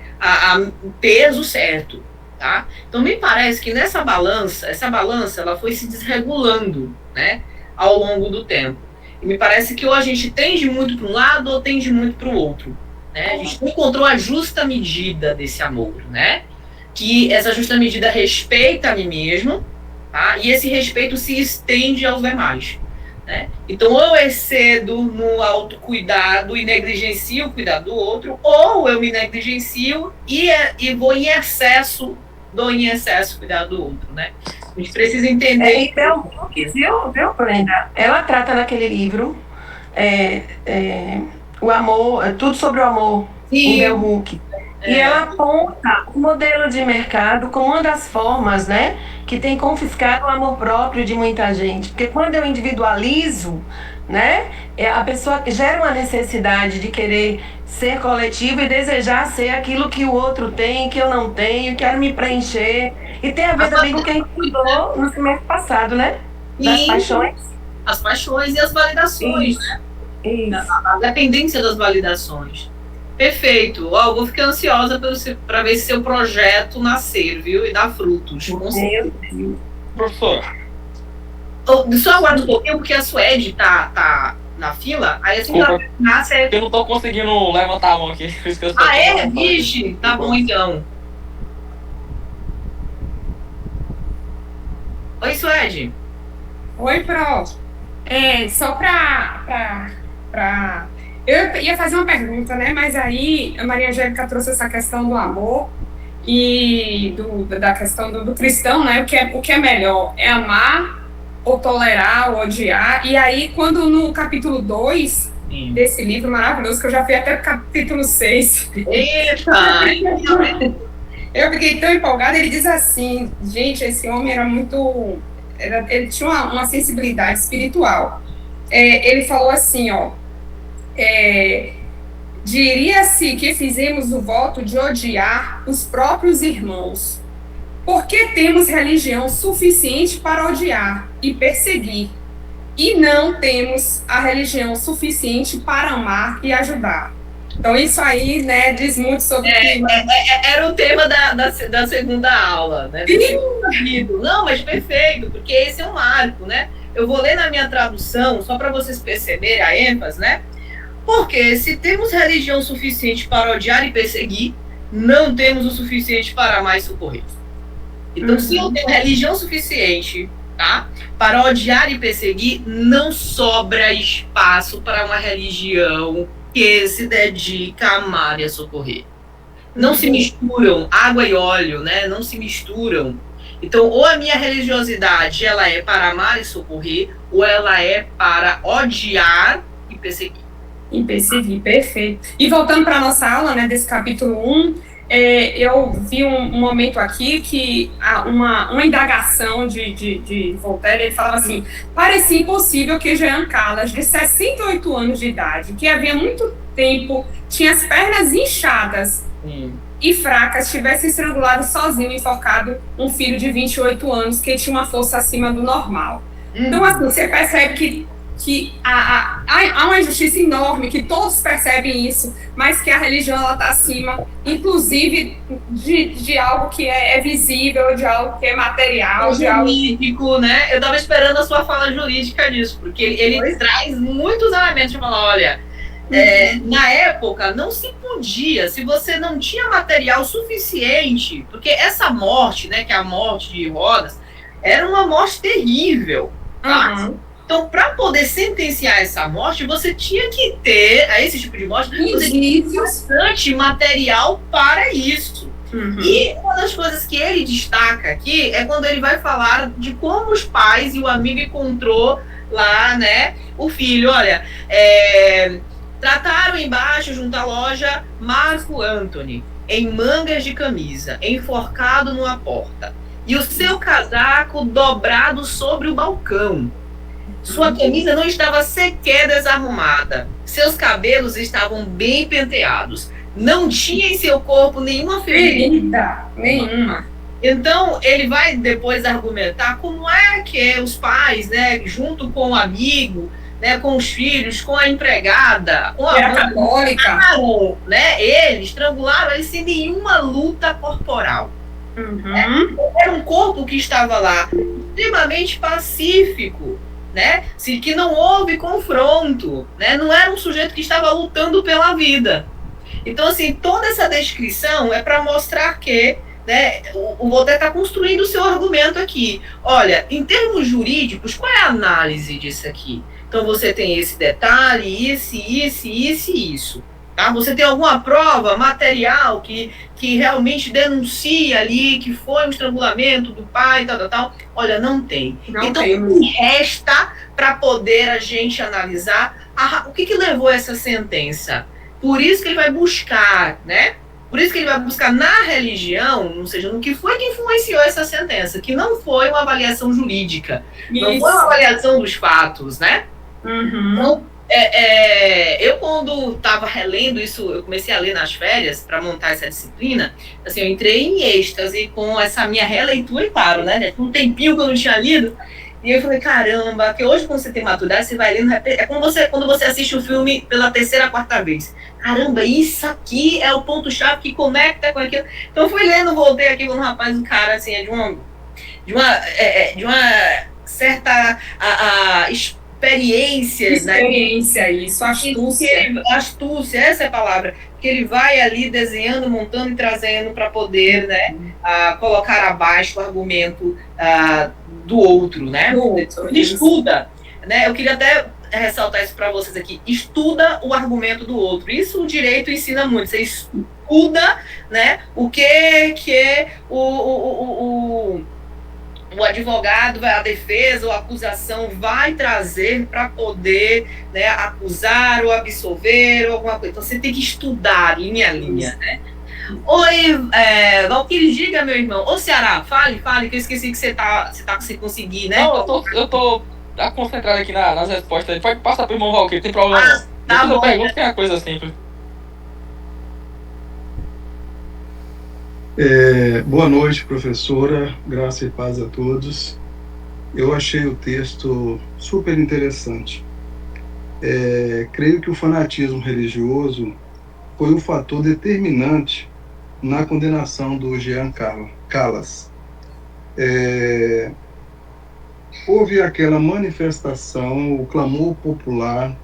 o peso certo, tá? Então me parece que essa balança ela foi se desregulando, né, ao longo do tempo. E me parece que ou a gente tende muito para um lado ou tende muito para o outro. né? A gente não encontrou a justa medida desse amor, né? Que essa justa medida respeita a mim mesmo, tá? E esse respeito se estende aos demais, né? Então, ou eu excedo no autocuidado e negligencio o cuidado do outro, ou eu me negligencio e vou em excesso, dou em excesso o cuidado do outro, né? A gente precisa entender... Então, viu, Brenda? Ela trata naquele livro o amor, tudo sobre o amor, em Bell Hooks. E ela aponta o modelo de mercado como uma das formas, né, que tem confiscado o amor próprio de muita gente. Porque quando eu individualizo, né, a pessoa gera uma necessidade de querer ser coletivo e desejar ser aquilo que o outro tem, que eu não tenho, quero me preencher. E tem a ver também com o que a gente estudou no semestre passado, né? Das paixões. As paixões e as validações, né? A dependência das validações. Perfeito. Eu vou ficar ansiosa para ver se seu projeto nascer, viu? E dar frutos. Professor. Só aguarda um pouquinho, porque a Suede tá na fila. Aí assim que ela nasce... Eu não tô conseguindo levantar a mão aqui. Vixe? Tá bom, então. Oi, Suede. Oi, Pro. Só eu ia fazer uma pergunta, né? Mas aí a Maria Angélica trouxe essa questão do amor e da questão do cristão, né? O que é melhor? É amar ou tolerar ou odiar? E aí, quando no capítulo 2 desse livro maravilhoso, que eu já fui até o capítulo 6. Eita! Eu fiquei tão empolgada, ele diz assim, gente, esse homem era muito... ele tinha uma sensibilidade espiritual. Ele falou assim, ó, diria-se que fizemos o voto de odiar os próprios irmãos, porque temos religião suficiente para odiar e perseguir, e não temos a religião suficiente para amar e ajudar. Então, isso aí, né, diz muito sobre... Era o tema da segunda aula, né? Não, mas perfeito, porque esse é um marco, né? Eu vou ler na minha tradução, só para vocês perceberem a ênfase, né? Porque se temos religião suficiente para odiar e perseguir, não temos o suficiente para amar e socorrer. Então, se eu tenho religião suficiente, tá, para odiar e perseguir, não sobra espaço para uma religião que se dedica a amar e a socorrer. Não se misturam água e óleo, né? Não se misturam. Então, ou a minha religiosidade ela é para amar e socorrer, ou ela é para odiar e perseguir. E perseguir, perfeito. E voltando para a nossa aula, né, desse capítulo 1, eu vi um momento aqui que uma indagação de Voltaire, ele falava assim, parecia impossível que Jean Carlas, de 68 anos de idade, que havia muito tempo tinha as pernas inchadas e fracas, tivesse estrangulado sozinho e focado um filho de 28 anos que tinha uma força acima do normal. Então, assim, você percebe que há uma injustiça enorme, que todos percebem isso, mas que a religião está acima, inclusive de algo que é visível, de algo que é material. Jurídico, né? Eu estava esperando a sua fala jurídica disso, porque ele traz muitos elementos de falar, olha, na época não se podia, se você não tinha material suficiente, porque essa morte, né, que é a morte de Rodas, era uma morte terrível, tá? Então, para poder sentenciar essa morte, você tinha que ter, a esse tipo de morte, você tinha bastante material para isso. E uma das coisas que ele destaca aqui é quando ele vai falar de como os pais e o amigo encontrou lá, né, o filho. Olha, trataram embaixo, junto à loja, Marco Antony, em mangas de camisa, enforcado numa porta, e o seu casaco dobrado sobre o balcão. Sua camisa não estava sequer desarrumada. Seus cabelos estavam bem penteados. Não tinha em seu corpo nenhuma ferida. Nenhuma. Então, ele vai depois argumentar como é que os pais, né, junto com o amigo, né, com os filhos, com a empregada, com a católica, né, eles estrangularam ele sem nenhuma luta corporal. Era um corpo que estava lá extremamente pacífico, né? Que não houve confronto, né? Não era um sujeito que estava lutando pela vida. Então, assim, toda essa descrição é para mostrar que, né, o Voltaire está construindo o seu argumento aqui. Olha, em termos jurídicos, qual é a análise disso aqui? Então, você tem esse detalhe, isso. Tá? Você tem alguma prova material que realmente denuncia ali que foi um estrangulamento do pai, tal? Olha, não tem. Então, o que resta para poder a gente analisar o que levou a essa sentença? Por isso que ele vai buscar, né? Por isso que ele vai buscar na religião, ou seja, no que foi que influenciou essa sentença, que não foi uma avaliação jurídica, não foi uma avaliação dos fatos, né? Uhum. Então, eu quando estava relendo isso, eu comecei a ler nas férias para montar essa disciplina, assim, eu entrei em êxtase com essa minha releitura, e claro, né? Um tempinho que eu não tinha lido, e eu falei, caramba, porque hoje quando você tem maturidade, você vai lendo, é como quando você assiste o filme pela terceira, quarta vez. Caramba, isso aqui é o ponto-chave que conecta com aquilo. Então eu fui lendo, voltei aqui com um rapaz, um cara, assim, é de uma certa experiência, isso, astúcia. Astúcia, essa é a palavra. Que ele vai ali desenhando, montando e trazendo para poder, né, colocar abaixo o argumento do outro, né? Ele estuda, né? Eu queria até ressaltar isso para vocês aqui. Estuda o argumento do outro. Isso o direito ensina muito. Você estuda, né, o que o advogado, a defesa ou a acusação vai trazer para poder, né, acusar ou absolver ou alguma coisa. Então você tem que estudar linha a linha, né? Oi, Valquírio, diga, meu irmão. Ô, Ceará, fale, que eu esqueci que você tá sem conseguir, né? Não, eu tô concentrado aqui nas respostas. Pode passar pro irmão Valquírio, não tem problema não. Tá bom. Eu pergunto que é uma coisa simples. Boa noite, professora, graça e paz a todos. Eu achei o texto super interessante. Creio que o fanatismo religioso foi o fator determinante na condenação do Jean Calas. Houve aquela manifestação, o clamor popular,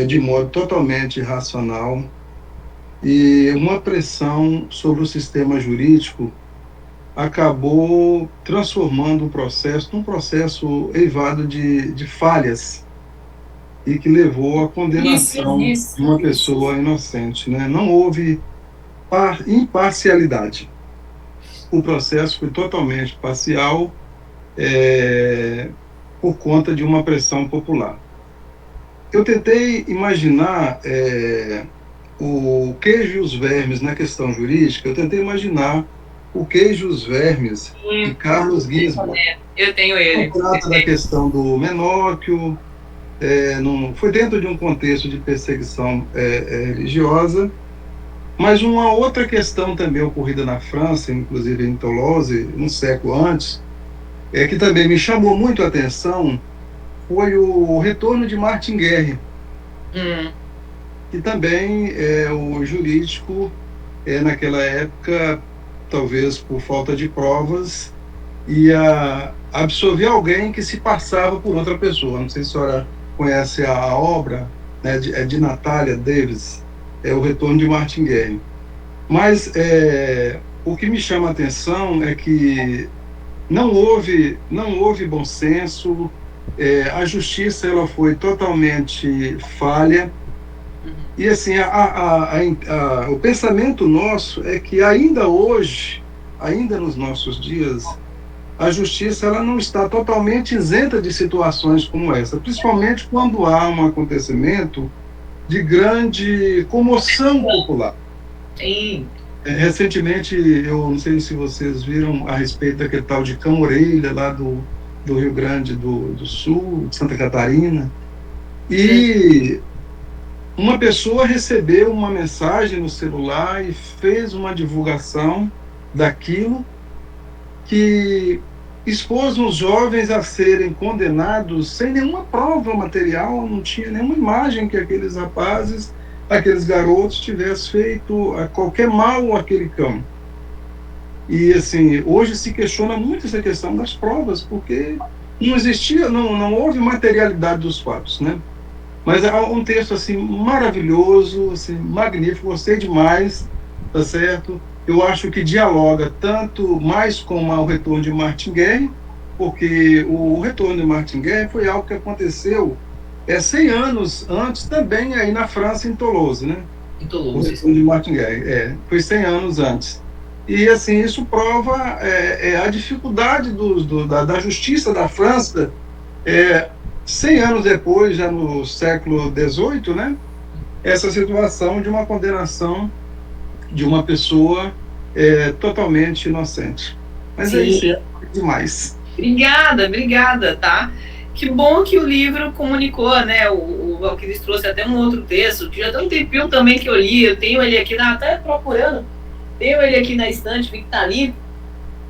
de modo totalmente irracional, e uma pressão sobre o sistema jurídico acabou transformando o processo num processo eivado de falhas e que levou à condenação de uma pessoa inocente, né? Não houve imparcialidade. O processo foi totalmente parcial por conta de uma pressão popular. Eu tentei imaginar o queijo e os vermes na questão jurídica, eu tentei imaginar o queijo e os vermes de Carlos Ginzburg. Eu tenho ele. Trata da questão do menóquio, foi dentro de um contexto de perseguição religiosa, mas uma outra questão também ocorrida na França, inclusive em Toulouse, um século antes, que também me chamou muito a atenção, foi o retorno de Martin Guerre, que também o jurídico, naquela época, talvez por falta de provas, ia absolver alguém que se passava por outra pessoa. Não sei se a senhora conhece a obra, né, de Natalia Davis, o retorno de Martin Guerre. Mas o que me chama a atenção é que não houve bom senso, a justiça ela foi totalmente falha. E assim, o pensamento nosso é que ainda hoje, ainda nos nossos dias, a justiça ela não está totalmente isenta de situações como essa, principalmente quando há um acontecimento de grande comoção popular. Sim. Recentemente, eu não sei se vocês viram a respeito daquele tal de Cão-Orelha, lá do Rio Grande do Sul, de Santa Catarina, e uma pessoa recebeu uma mensagem no celular e fez uma divulgação daquilo que expôs os jovens a serem condenados sem nenhuma prova material, não tinha nenhuma imagem que aqueles rapazes, aqueles garotos tivessem feito qualquer mal àquele cão. E assim, hoje se questiona muito essa questão das provas, porque não existia, não houve materialidade dos fatos, né? Mas é um texto assim maravilhoso, assim, magnífico, gostei demais, tá certo? Eu acho que dialoga tanto mais com o retorno de Martin Guerre, porque o retorno de Martin Guerre foi algo que aconteceu 100 anos antes também aí na França, em Toulouse, né? Em Toulouse. O retorno de Martin Guerre, foi 100 anos antes. E assim, isso prova a dificuldade da justiça da França, 100 anos depois, já no século XVIII, né? Essa situação de uma condenação de uma pessoa totalmente inocente. Mas Sim. é isso, é demais. Obrigada, tá? Que bom que o livro comunicou, né? O Valquíris trouxe até um outro texto, que já tem um tempinho também que eu li, eu tenho ele aqui, até procurando, tenho ele aqui na estante, vi que tá ali,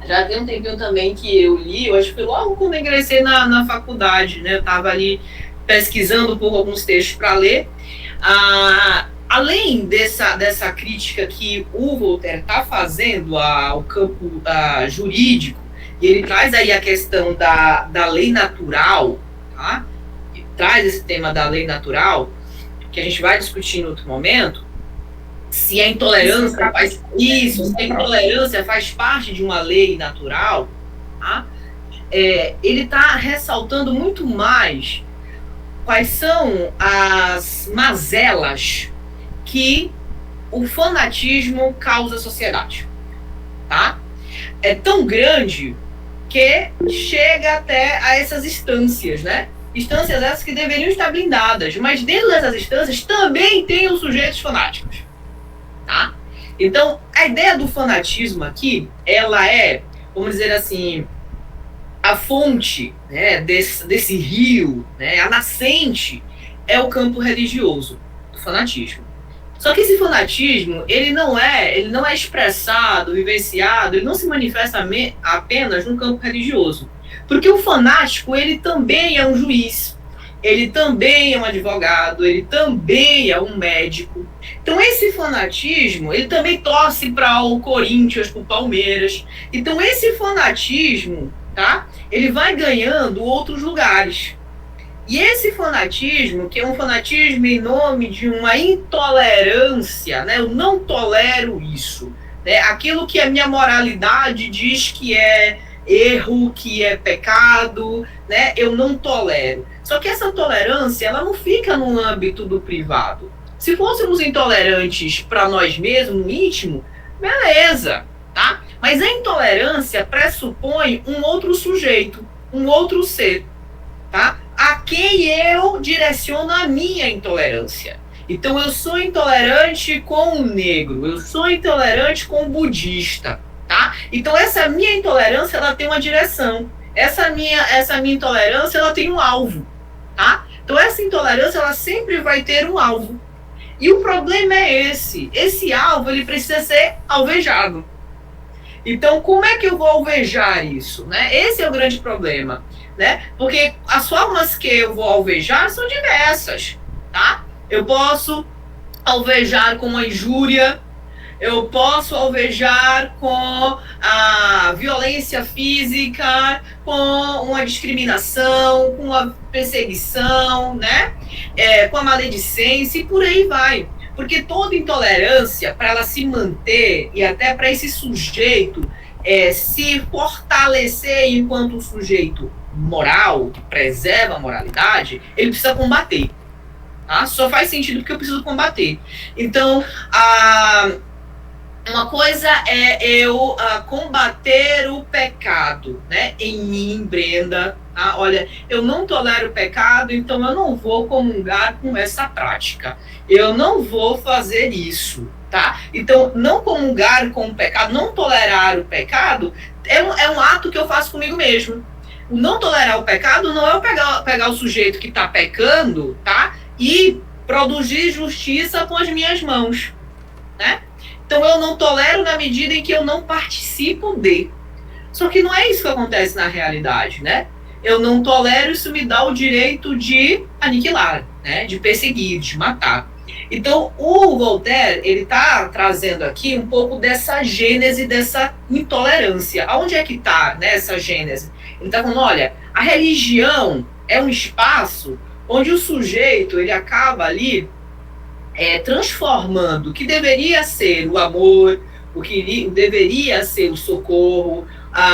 já tem um tempinho também que eu li, eu acho que foi logo quando eu ingressei na faculdade, né? Eu tava ali pesquisando por alguns textos para ler. Além dessa crítica que o Voltaire está fazendo ao campo jurídico, e ele traz aí a questão da lei natural, tá? E traz esse tema da lei natural, que a gente vai discutir em outro momento, se a intolerância faz parte de uma lei natural, tá? Ele está ressaltando muito mais quais são as mazelas que o fanatismo causa à sociedade, tá? É tão grande que chega até a essas instâncias, né? Instâncias essas que deveriam estar blindadas, mas dentro dessas instâncias também tem os sujeitos fanáticos, tá? Então, a ideia do fanatismo aqui, ela é, vamos dizer assim, a fonte, né, desse rio, né, a nascente é o campo religioso do fanatismo. Só que esse fanatismo, ele não é expressado, vivenciado, ele não se manifesta apenas no campo religioso. Porque o fanático, ele também é um juiz, ele também é um advogado, ele também é um médico. Então esse fanatismo, ele também torce para o Corinthians, para o Palmeiras. Então esse fanatismo, tá? Ele vai ganhando outros lugares. E esse fanatismo, que é um fanatismo em nome de uma intolerância, né? Eu não tolero isso, né? Aquilo que a minha moralidade diz que é erro, que é pecado, né? Eu não tolero. Só que essa tolerância, ela não fica no âmbito do privado. Se fôssemos intolerantes para nós mesmos, no íntimo, beleza, tá? Mas a intolerância pressupõe um outro sujeito, um outro ser, tá? A quem eu direciono a minha intolerância. Então eu sou intolerante com o negro, eu sou intolerante com o budista, tá? Então essa minha intolerância, ela tem uma direção. Essa minha intolerância, ela tem um alvo, tá? Então essa intolerância, ela sempre vai ter um alvo. E o problema é esse alvo, ele precisa ser alvejado. Então como é que eu vou alvejar isso, né? Esse é o grande problema, né? Porque as formas que eu vou alvejar são diversas, tá? Eu posso alvejar com a injúria, eu posso alvejar com a violência física, com uma discriminação, com a perseguição, né? Com a maledicência e por aí vai. Porque toda intolerância, para ela se manter e até para esse sujeito se fortalecer enquanto sujeito moral, que preserva a moralidade, ele precisa combater. Tá? Só faz sentido porque eu preciso combater. Então, uma coisa é eu combater o pecado, né? Em mim, Brenda. Tá? Olha, eu não tolero o pecado, então eu não vou comungar com essa prática. Eu não vou fazer isso. Tá? Então, não comungar com o pecado, não tolerar o pecado, é um ato que eu faço comigo mesmo. O não tolerar o pecado não é eu pegar o sujeito que está pecando, tá? E produzir justiça com as minhas mãos, né? Então eu não tolero na medida em que eu não participo de. Só que não é isso que acontece na realidade, né? Eu não tolero, isso me dá o direito de aniquilar, né? De perseguir, de matar. Então o Voltaire, ele está trazendo aqui um pouco dessa gênese, dessa intolerância. Aonde é que está, né, essa gênese? Ele está falando, olha, a religião é um espaço onde o sujeito ele acaba ali transformando o que deveria ser o amor, o que deveria ser o socorro,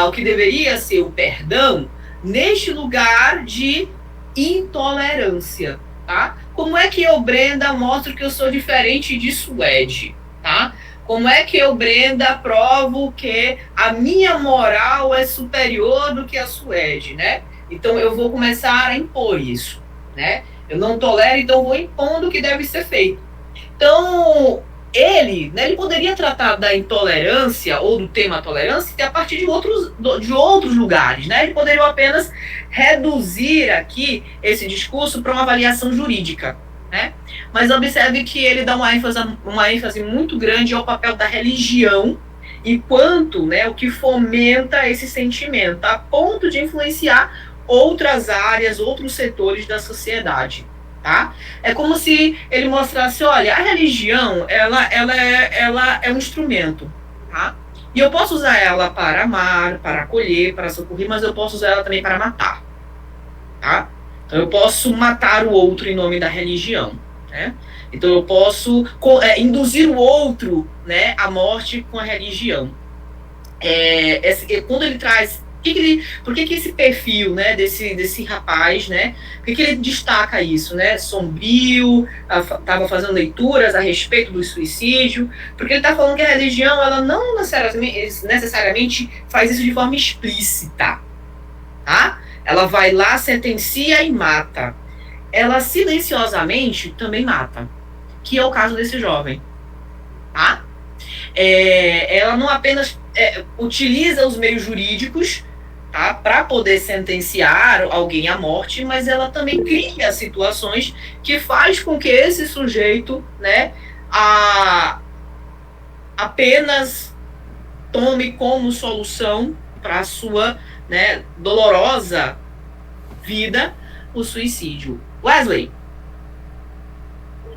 o que deveria ser o perdão, neste lugar de intolerância, tá? Como é que eu, Brenda, mostro que eu sou diferente de Suede, tá? Como é que eu, Brenda, provo que a minha moral é superior do que a Suede, né? Então eu vou começar a impor isso, né? Eu não tolero, então vou impondo o que deve ser feito. Então, ele poderia tratar da intolerância ou do tema tolerância a partir de outros lugares, né? Ele poderia apenas reduzir aqui esse discurso para uma avaliação jurídica, né? Mas observe que ele dá uma ênfase muito grande ao papel da religião enquanto, né, o que fomenta esse sentimento, a ponto de influenciar outras áreas, outros setores da sociedade. Tá? É como se ele mostrasse, olha, a religião, ela é um instrumento, tá? E eu posso usar ela para amar, para acolher, para socorrer, mas eu posso usar ela também para matar, tá? Então eu posso matar o outro em nome da religião, né? Então eu posso induzir o outro, né, à morte com a religião. Quando ele traz por que esse perfil, né, desse rapaz, né, por que ele destaca isso, né, sombrio, estava fazendo leituras a respeito do suicídio, porque ele está falando que a religião, ela não necessariamente faz isso de forma explícita, tá? Ela vai lá, sentencia e mata. Ela silenciosamente também mata, que é o caso desse jovem, tá? Ela não apenas utiliza os meios jurídicos, tá, para poder sentenciar alguém à morte, mas ela também cria situações que faz com que esse sujeito, né, apenas tome como solução para a sua, né, dolorosa vida o suicídio. Wesley.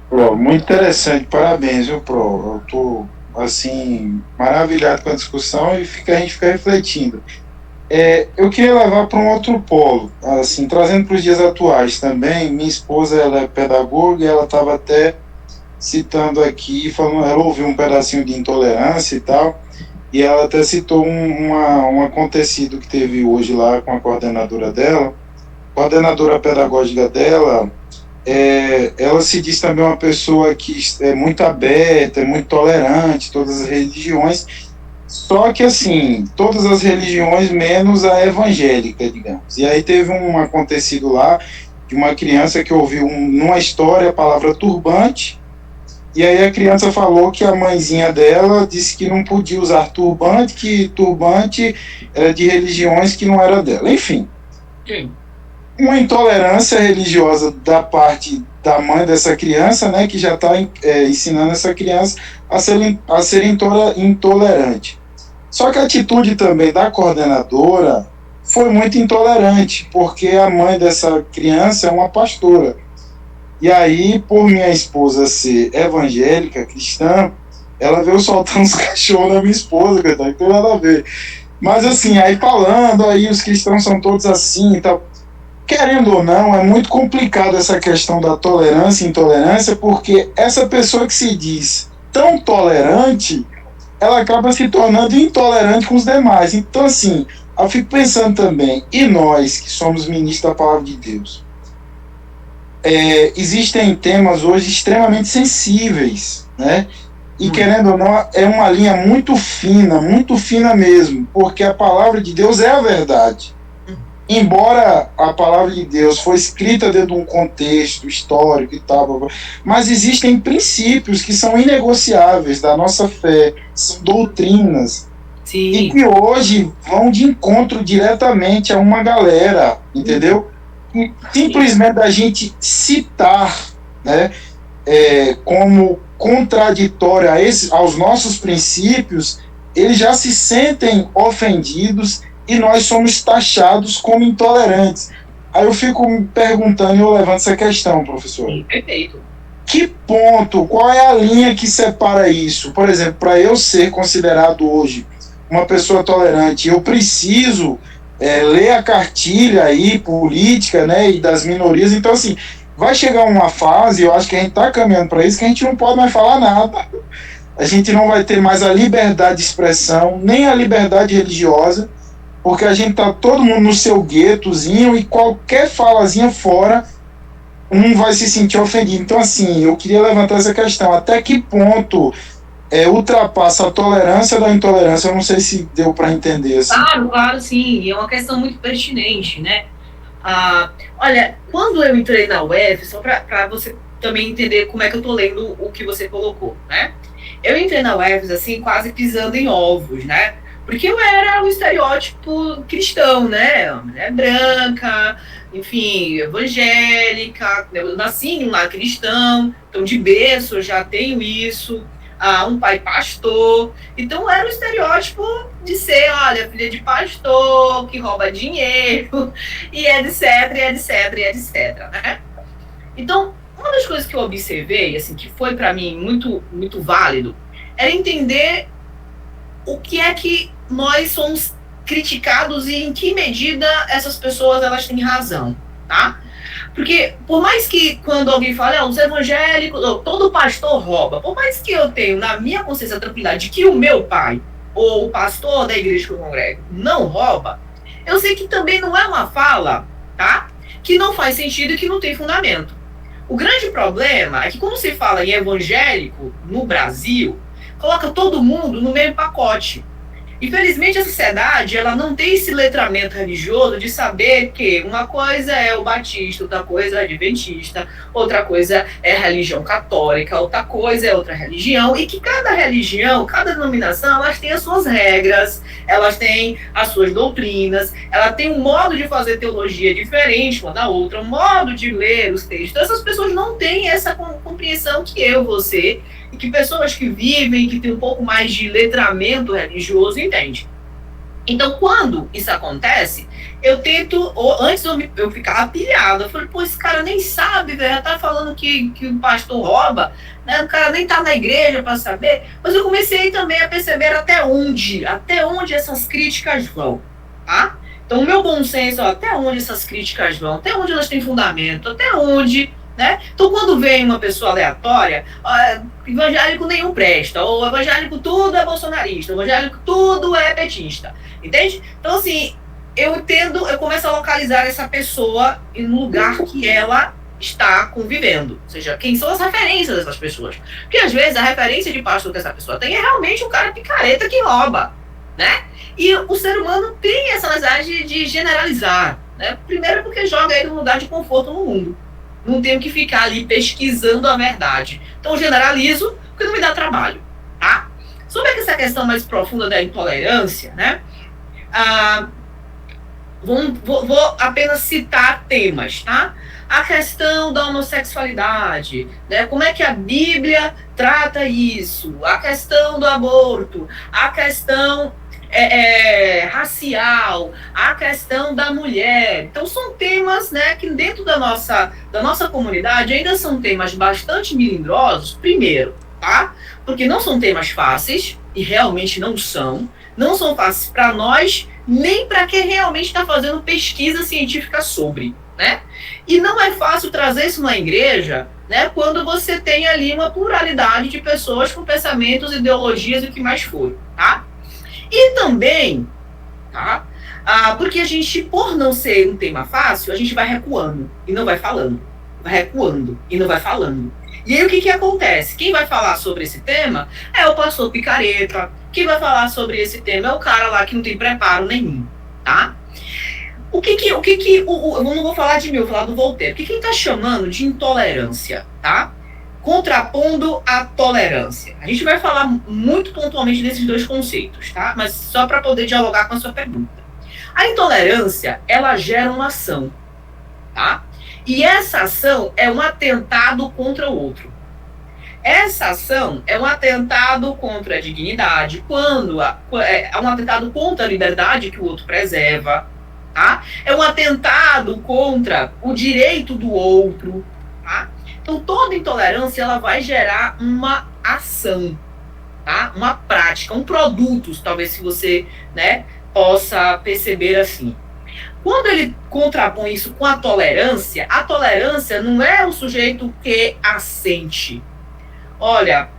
Pro, muito interessante, parabéns, viu, Pro? Eu tô, assim, maravilhado com a discussão e a gente fica refletindo. Eu queria levar para um outro polo, assim, trazendo para os dias atuais também. Minha esposa, ela é pedagoga e ela estava até citando aqui, falando, ela ouviu um pedacinho de intolerância e tal, e ela até citou um acontecido que teve hoje lá com a coordenadora dela. A coordenadora pedagógica dela, ela se diz também uma pessoa que é muito aberta, é muito tolerante, todas as religiões. Só que, assim, todas as religiões menos a evangélica, digamos. E aí teve um acontecido lá de uma criança que ouviu numa história a palavra turbante, e aí a criança falou que a mãezinha dela disse que não podia usar turbante, que turbante era de religiões que não era dela. Enfim, uma intolerância religiosa da parte da mãe dessa criança, né, que já está ensinando essa criança a ser intolerante. Só que a atitude também da coordenadora foi muito intolerante, porque a mãe dessa criança é uma pastora. E aí, por minha esposa ser evangélica, cristã, ela veio soltar uns cachorros na minha esposa, que não tem nada a ver. Mas assim, aí falando, aí os cristãos são todos assim e tal. Querendo ou não, é muito complicado essa questão da tolerância e intolerância, porque essa pessoa que se diz tão tolerante, ela acaba se tornando intolerante com os demais. Então, assim, eu fico pensando também, e nós que somos ministros da Palavra de Deus, existem temas hoje extremamente sensíveis, né? E querendo ou não, é uma linha muito fina mesmo, porque a Palavra de Deus é a verdade. Embora a palavra de Deus foi escrita dentro de um contexto histórico e tal, mas existem princípios que são inegociáveis da nossa fé, são doutrinas, Sim. E que hoje vão de encontro diretamente a uma galera, entendeu? E simplesmente a gente citar, né, como contraditório aos nossos princípios, eles já se sentem ofendidos e nós somos taxados como intolerantes. Aí eu fico me perguntando, e eu levanto essa questão, professor. Perfeito. Que ponto, qual é a linha que separa isso? Por exemplo, para eu ser considerado hoje uma pessoa tolerante, eu preciso ler a cartilha aí, política, né, e das minorias. Então, assim, vai chegar uma fase, eu acho que a gente está caminhando para isso, que a gente não pode mais falar nada. A gente não vai ter mais a liberdade de expressão, nem a liberdade religiosa, porque a gente está todo mundo no seu guetozinho e qualquer falazinha fora, um vai se sentir ofendido. Então, assim, eu queria levantar essa questão. Até que ponto ultrapassa a tolerância da intolerância? Eu não sei se deu para entender. Assim. Claro, sim. E é uma questão muito pertinente, né? Olha, quando eu entrei na UF, só para você também entender como é que eu tô lendo o que você colocou, né? Eu entrei na UF, assim, quase pisando em ovos, né? Porque eu era o estereótipo cristão, né? Mulher branca, enfim, evangélica, eu nasci em um lar cristão, então de berço eu já tenho isso, um pai pastor, então era o estereótipo de ser, olha, filha de pastor, que rouba dinheiro, e etc, né? Então, uma das coisas que eu observei, assim, que foi para mim muito, muito válido, era entender o que é que nós somos criticados e em que medida essas pessoas elas têm razão, tá? Porque por mais que quando alguém fala, os evangélicos, todo pastor rouba, por mais que eu tenha na minha consciência a tranquilidade de que o meu pai ou o pastor da igreja que eu congrego não rouba, eu sei que também não é uma fala, tá? Que não faz sentido e que não tem fundamento. O grande problema é que quando se fala em evangélico no Brasil, coloca todo mundo no mesmo pacote. Infelizmente, a sociedade ela não tem esse letramento religioso de saber que uma coisa é o batista, outra coisa é o adventista, outra coisa é a religião católica, outra coisa é outra religião, e que cada religião, cada denominação, elas têm as suas regras, elas têm as suas doutrinas, ela tem um modo de fazer teologia diferente uma da outra, um modo de ler os textos. Então, essas pessoas não têm essa compreensão que eu, você, e que pessoas que vivem, que têm um pouco mais de letramento religioso, entendem. Então, quando isso acontece, eu tento, antes eu ficava pilhada, eu falei, pô, esse cara nem sabe, velho, já tá falando que o pastor rouba, né? O cara nem tá na igreja para saber, mas eu comecei também a perceber até onde essas críticas vão, tá? Então, o meu bom senso, até onde essas críticas vão, até onde elas têm fundamento, até onde... Né? Então, quando vem uma pessoa aleatória, evangélico nenhum presta, ou evangélico tudo é bolsonarista, evangélico tudo é petista, entende? Então, assim, eu começo a localizar essa pessoa no lugar que ela está convivendo, ou seja, quem são as referências dessas pessoas. Porque, às vezes, a referência de pastor que essa pessoa tem é realmente um cara picareta que rouba, né? E o ser humano tem essa necessidade de generalizar, né? Primeiro porque joga ele num lugar de conforto no mundo. Não tenho que ficar ali pesquisando a verdade. Então, eu generalizo, porque não me dá trabalho, tá? Sobre essa questão mais profunda da intolerância, né? Vou apenas citar temas, tá? A questão da homossexualidade, né? Como é que a Bíblia trata isso? A questão do aborto, a questão... racial, a questão da mulher. Então são temas, né, que dentro da nossa comunidade ainda são temas bastante melindrosos, primeiro, tá? Porque não são temas fáceis, e realmente não são fáceis para nós, nem para quem realmente está fazendo pesquisa científica sobre, né? E não é fácil trazer isso na igreja, né, quando você tem ali uma pluralidade de pessoas com pensamentos, ideologias e o que mais for, tá? E também, tá? Porque a gente, por não ser um tema fácil, a gente vai recuando e não vai falando. Vai recuando e não vai falando. E aí o que acontece? Quem vai falar sobre esse tema é o pastor picareta. Quem vai falar sobre esse tema é o cara lá que não tem preparo nenhum, tá? Eu não vou falar de mim, eu vou falar do Voltaire. O que ele está chamando de intolerância, tá? Contrapondo a tolerância. A gente vai falar muito pontualmente desses dois conceitos, tá? Mas só para poder dialogar com a sua pergunta. A intolerância, ela gera uma ação, tá? E essa ação é um atentado contra o outro. Essa ação é um atentado contra a dignidade, é um atentado contra a liberdade que o outro preserva, tá? É um atentado contra o direito do outro, tá? Então, toda intolerância ela vai gerar uma ação, tá? Uma prática, um produto, talvez se você, né, possa perceber assim. Quando ele contrapõe isso com a tolerância não é o sujeito que assente. Olha,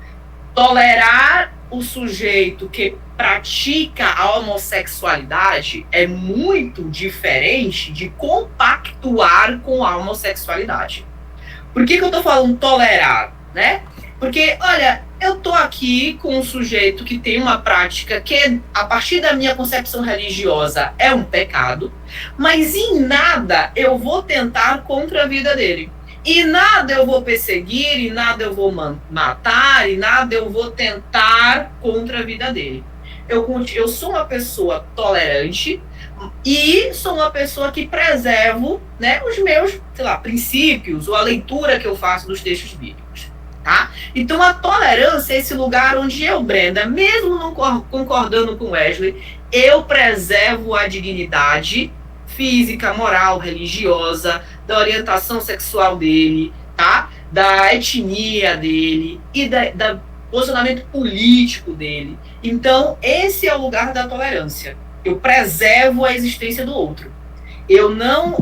tolerar o sujeito que pratica a homossexualidade é muito diferente de compactuar com a homossexualidade. Por que eu tô falando tolerar, né? Porque, olha, eu tô aqui com um sujeito que tem uma prática que, a partir da minha concepção religiosa, é um pecado, mas em nada eu vou tentar contra a vida dele. E nada eu vou perseguir, e nada eu vou matar, e nada eu vou tentar contra a vida dele. Eu sou uma pessoa tolerante e sou uma pessoa que preservo, né, os meus, princípios, ou a leitura que eu faço dos textos bíblicos. Tá? Então a tolerância é esse lugar onde eu, Brenda, mesmo não concordando com Wesley, eu preservo a dignidade física, moral, religiosa, da orientação sexual dele, tá? Da etnia dele e da posicionamento político dele. Então esse é o lugar da tolerância. Eu preservo a existência do outro. Eu não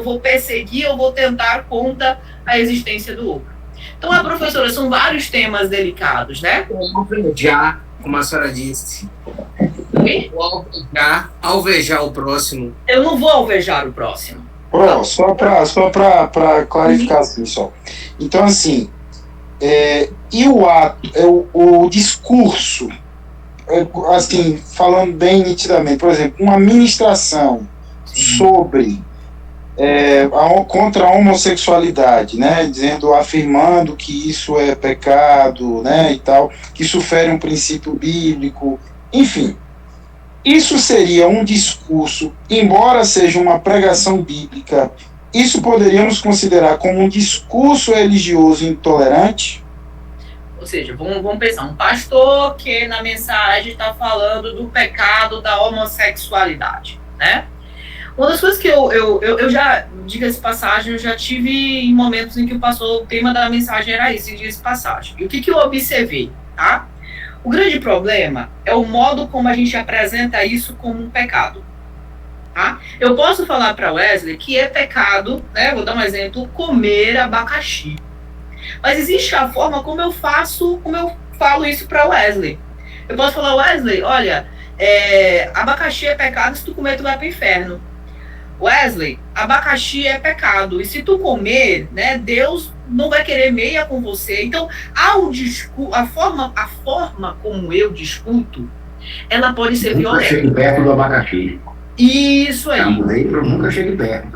vou perseguir, eu vou tentar contra a existência do outro. Então, professora, são vários temas delicados, né? Alvejar, como a senhora disse. Alvejar o próximo. Eu não vou alvejar o próximo. Só para clarificar assim, só. Então, assim, e o ato, o discurso, assim, falando bem nitidamente, por exemplo, uma ministração sobre contra a homossexualidade, né, afirmando que isso é pecado, né, e tal, que isso fere um princípio bíblico, enfim, isso seria um discurso, embora seja uma pregação bíblica, isso poderíamos considerar como um discurso religioso intolerante? Ou seja, vamos pensar, um pastor que na mensagem está falando do pecado da homossexualidade, né? Uma das coisas que eu já, diga-se passagem, eu já tive em momentos em que o tema da mensagem era isso, diga-se passagem. E o que eu observei, tá? O grande problema é o modo como a gente apresenta isso como um pecado, tá? Eu posso falar para Wesley que é pecado, né? Vou dar um exemplo, comer abacaxi. Mas existe a forma como eu falo isso para Wesley. Eu posso falar, Wesley, olha, abacaxi é pecado, se tu comer tu vai para o inferno. Wesley, abacaxi é pecado, e se tu comer, né, Deus não vai querer meia com você. Então, a forma como eu discuto, ela pode ser violenta. Nunca chegue perto do abacaxi. Isso aí. Eu nunca chegue perto.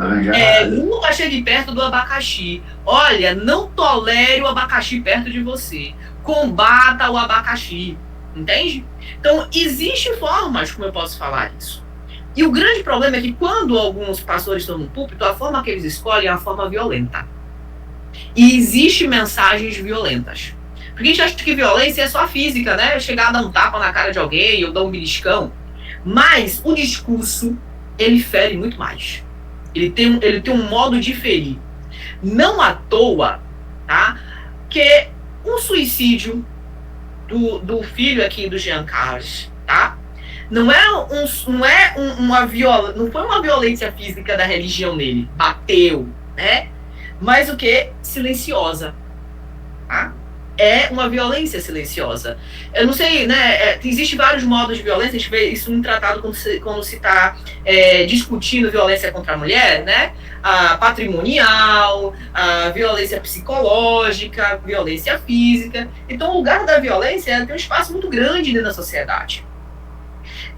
Nunca chegue perto do abacaxi. Olha, não tolere o abacaxi perto de você. Combata o abacaxi. Entende? Então, existem formas como eu posso falar isso. E o grande problema é que quando alguns pastores estão no púlpito, a forma que eles escolhem é a forma violenta. E existem mensagens violentas. Porque a gente acha que violência é só física, né? Chegar a dar um tapa na cara de alguém ou dar um beliscão. Mas o discurso, ele fere muito mais. Ele tem um modo de ferir. Não à toa, tá? Que um suicídio do filho aqui do Jean Carlos, tá? Não foi uma violência física da religião nele. Bateu, né? Mas o que? Silenciosa. Tá? É uma violência silenciosa. Eu não sei, né? Existem vários modos de violência. A gente vê isso em tratado quando se está discutindo violência contra a mulher, né? A patrimonial, a violência psicológica, violência física. Então, o lugar da violência tem um espaço muito grande dentro da sociedade.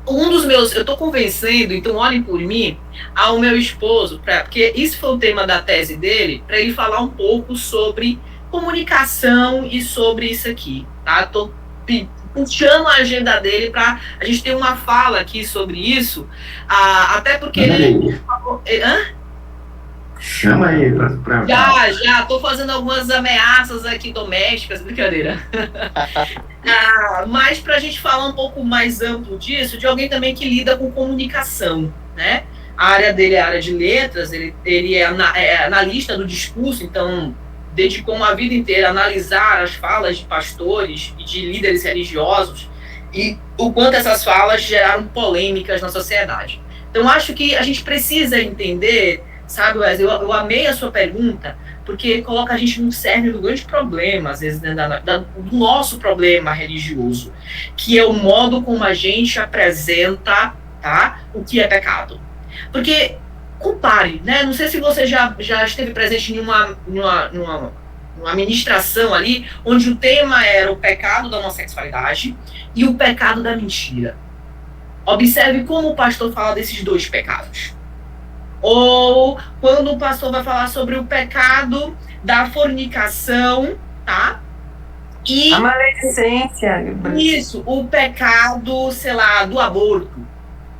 Eu estou convencendo, então olhem por mim, ao meu esposo, porque isso foi o tema da tese dele, para ele falar um pouco sobre comunicação e sobre isso aqui, tá? Estou puxando a agenda dele para a gente ter uma fala aqui sobre isso, até porque ele... Chama ele pra... Já, estou fazendo algumas ameaças aqui domésticas, brincadeira. Mas para a gente falar um pouco mais amplo disso, de alguém também que lida com comunicação, né? A área dele é a área de letras, ele é analista do discurso, então dedicou uma vida inteira a analisar as falas de pastores e de líderes religiosos. E o quanto essas falas geraram polêmicas na sociedade. Então, acho que a gente precisa entender, sabe, Wesley, eu amei a sua pergunta, porque coloca a gente no cerne do grande problema, às vezes, né, do nosso problema religioso, que é o modo como a gente apresenta, tá, o que é pecado. Porque, compare, né, não sei se você já esteve presente em uma ministração ali, onde o tema era o pecado da homossexualidade e o pecado da mentira. Observe como o pastor fala desses dois pecados. Ou quando o pastor vai falar sobre o pecado da fornicação, tá? E a maledicência. Isso, o pecado, sei lá, do aborto.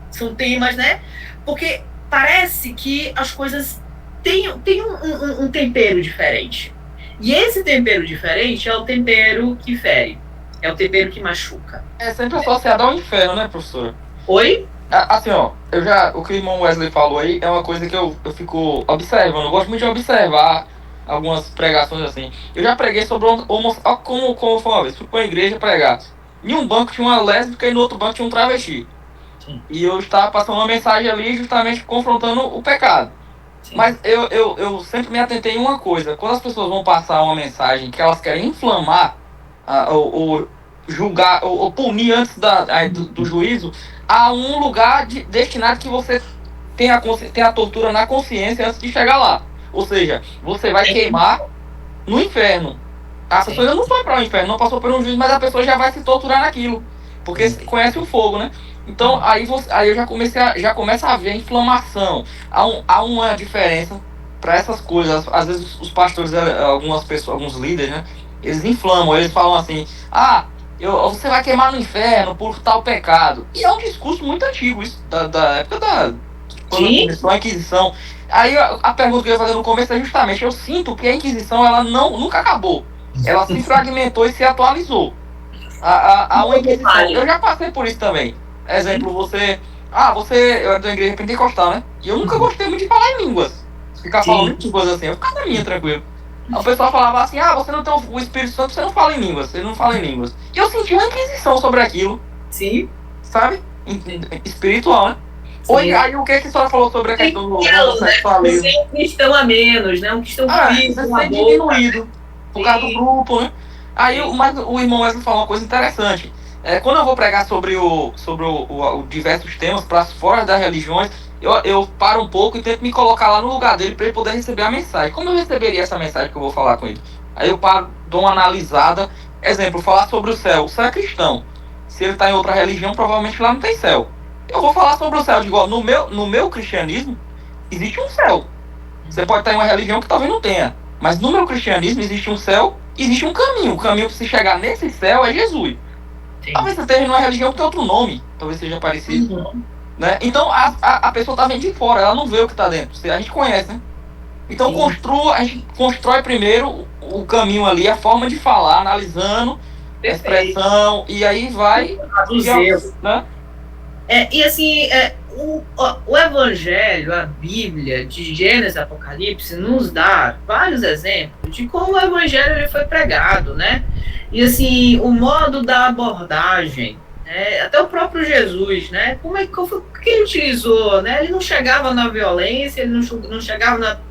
São temas, né? Porque parece que as coisas têm um tempero diferente. E esse tempero diferente é o tempero que fere. É o tempero que machuca. É sempre associado ao inferno, né, professora? Oi? Assim, ó, o que o irmão Wesley falou aí é uma coisa que eu fico observando. Eu gosto muito de observar algumas pregações assim. Eu já preguei sobre como foi uma vez. Fui pra uma igreja pregar. Em um banco tinha uma lésbica e no outro banco tinha um travesti. Sim. E eu estava passando uma mensagem ali justamente confrontando o pecado. Sim. Mas eu sempre me atentei em uma coisa. Quando as pessoas vão passar uma mensagem que elas querem inflamar ou julgar ou punir antes do juízo, há um lugar destinado que você tem a tortura na consciência antes de chegar lá. Ou seja, você vai queimar no inferno. A pessoa não foi para o inferno, não passou por um juízo, mas a pessoa já vai se torturar naquilo, porque conhece o fogo, né? Então aí eu já começa a ver a inflamação. Há uma diferença para essas coisas. Às vezes os pastores, algumas pessoas, alguns líderes, né? Eles inflamam, eles falam assim: você vai queimar no inferno por tal pecado. E é um discurso muito antigo, isso, da época quando começou a Inquisição. Aí a pergunta que eu ia fazer no começo é justamente: eu sinto que a Inquisição ela nunca acabou. Ela se fragmentou e se atualizou. Há uma Inquisição. Eu já passei por isso também. Exemplo, você eu era da igreja pentecostal, né? E eu nunca gostei muito de falar em línguas. Ficar falando em línguas assim, eu ficava na minha, tranquilo. O pessoal falava assim: você não tem o Espírito Santo, você não fala em línguas, você não fala em línguas. E eu senti uma inquisição sobre aquilo. Sim. Sabe? Espiritual, né? Oi, aí o que a senhora falou sobre a questão do homossexualismo? Você é um cristão a menos, né? Um cristão físico, você ser diminuído por causa do grupo, né? Aí mas o irmão Wesley falou uma coisa interessante. Quando eu vou pregar sobre diversos temas para fora das religiões, eu paro um pouco e tento me colocar lá no lugar dele para ele poder receber a mensagem. Como eu receberia essa mensagem que eu vou falar com ele? Aí eu paro, dou uma analisada. Exemplo, falar sobre o céu. O céu é cristão. Se ele está em outra religião, provavelmente lá não tem céu. Eu vou falar sobre o céu. Digo, no meu cristianismo, existe um céu. Você pode estar em uma religião que talvez não tenha. Mas no meu cristianismo existe um céu, existe um caminho. O caminho para se chegar nesse céu é Jesus. Sim. Talvez você esteja numa religião que tem outro nome. Talvez seja parecido. Uhum. Né? Então a pessoa está vendo de fora, ela não vê o que está dentro. A gente conhece, né? Então a gente constrói primeiro o caminho ali, a forma de falar, analisando a expressão, e aí vai. Né? E assim, o Evangelho, a Bíblia, de Gênesis e Apocalipse, nos dá vários exemplos de como o Evangelho ele foi pregado, né? E assim, o modo da abordagem, até o próprio Jesus, né? O que ele utilizou, né? Ele não chegava na violência, ele não chegava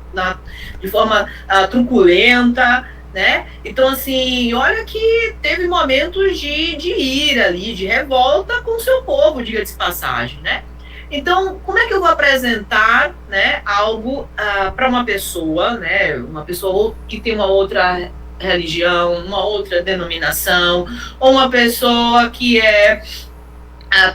de forma truculenta, né? Então, assim, olha que teve momentos de ira ali, de revolta com o seu povo, diga-se de passagem, né? Então, como é que eu vou apresentar, né, algo para uma pessoa, né? Uma pessoa que tem uma outra religião, uma outra denominação, ou uma pessoa que é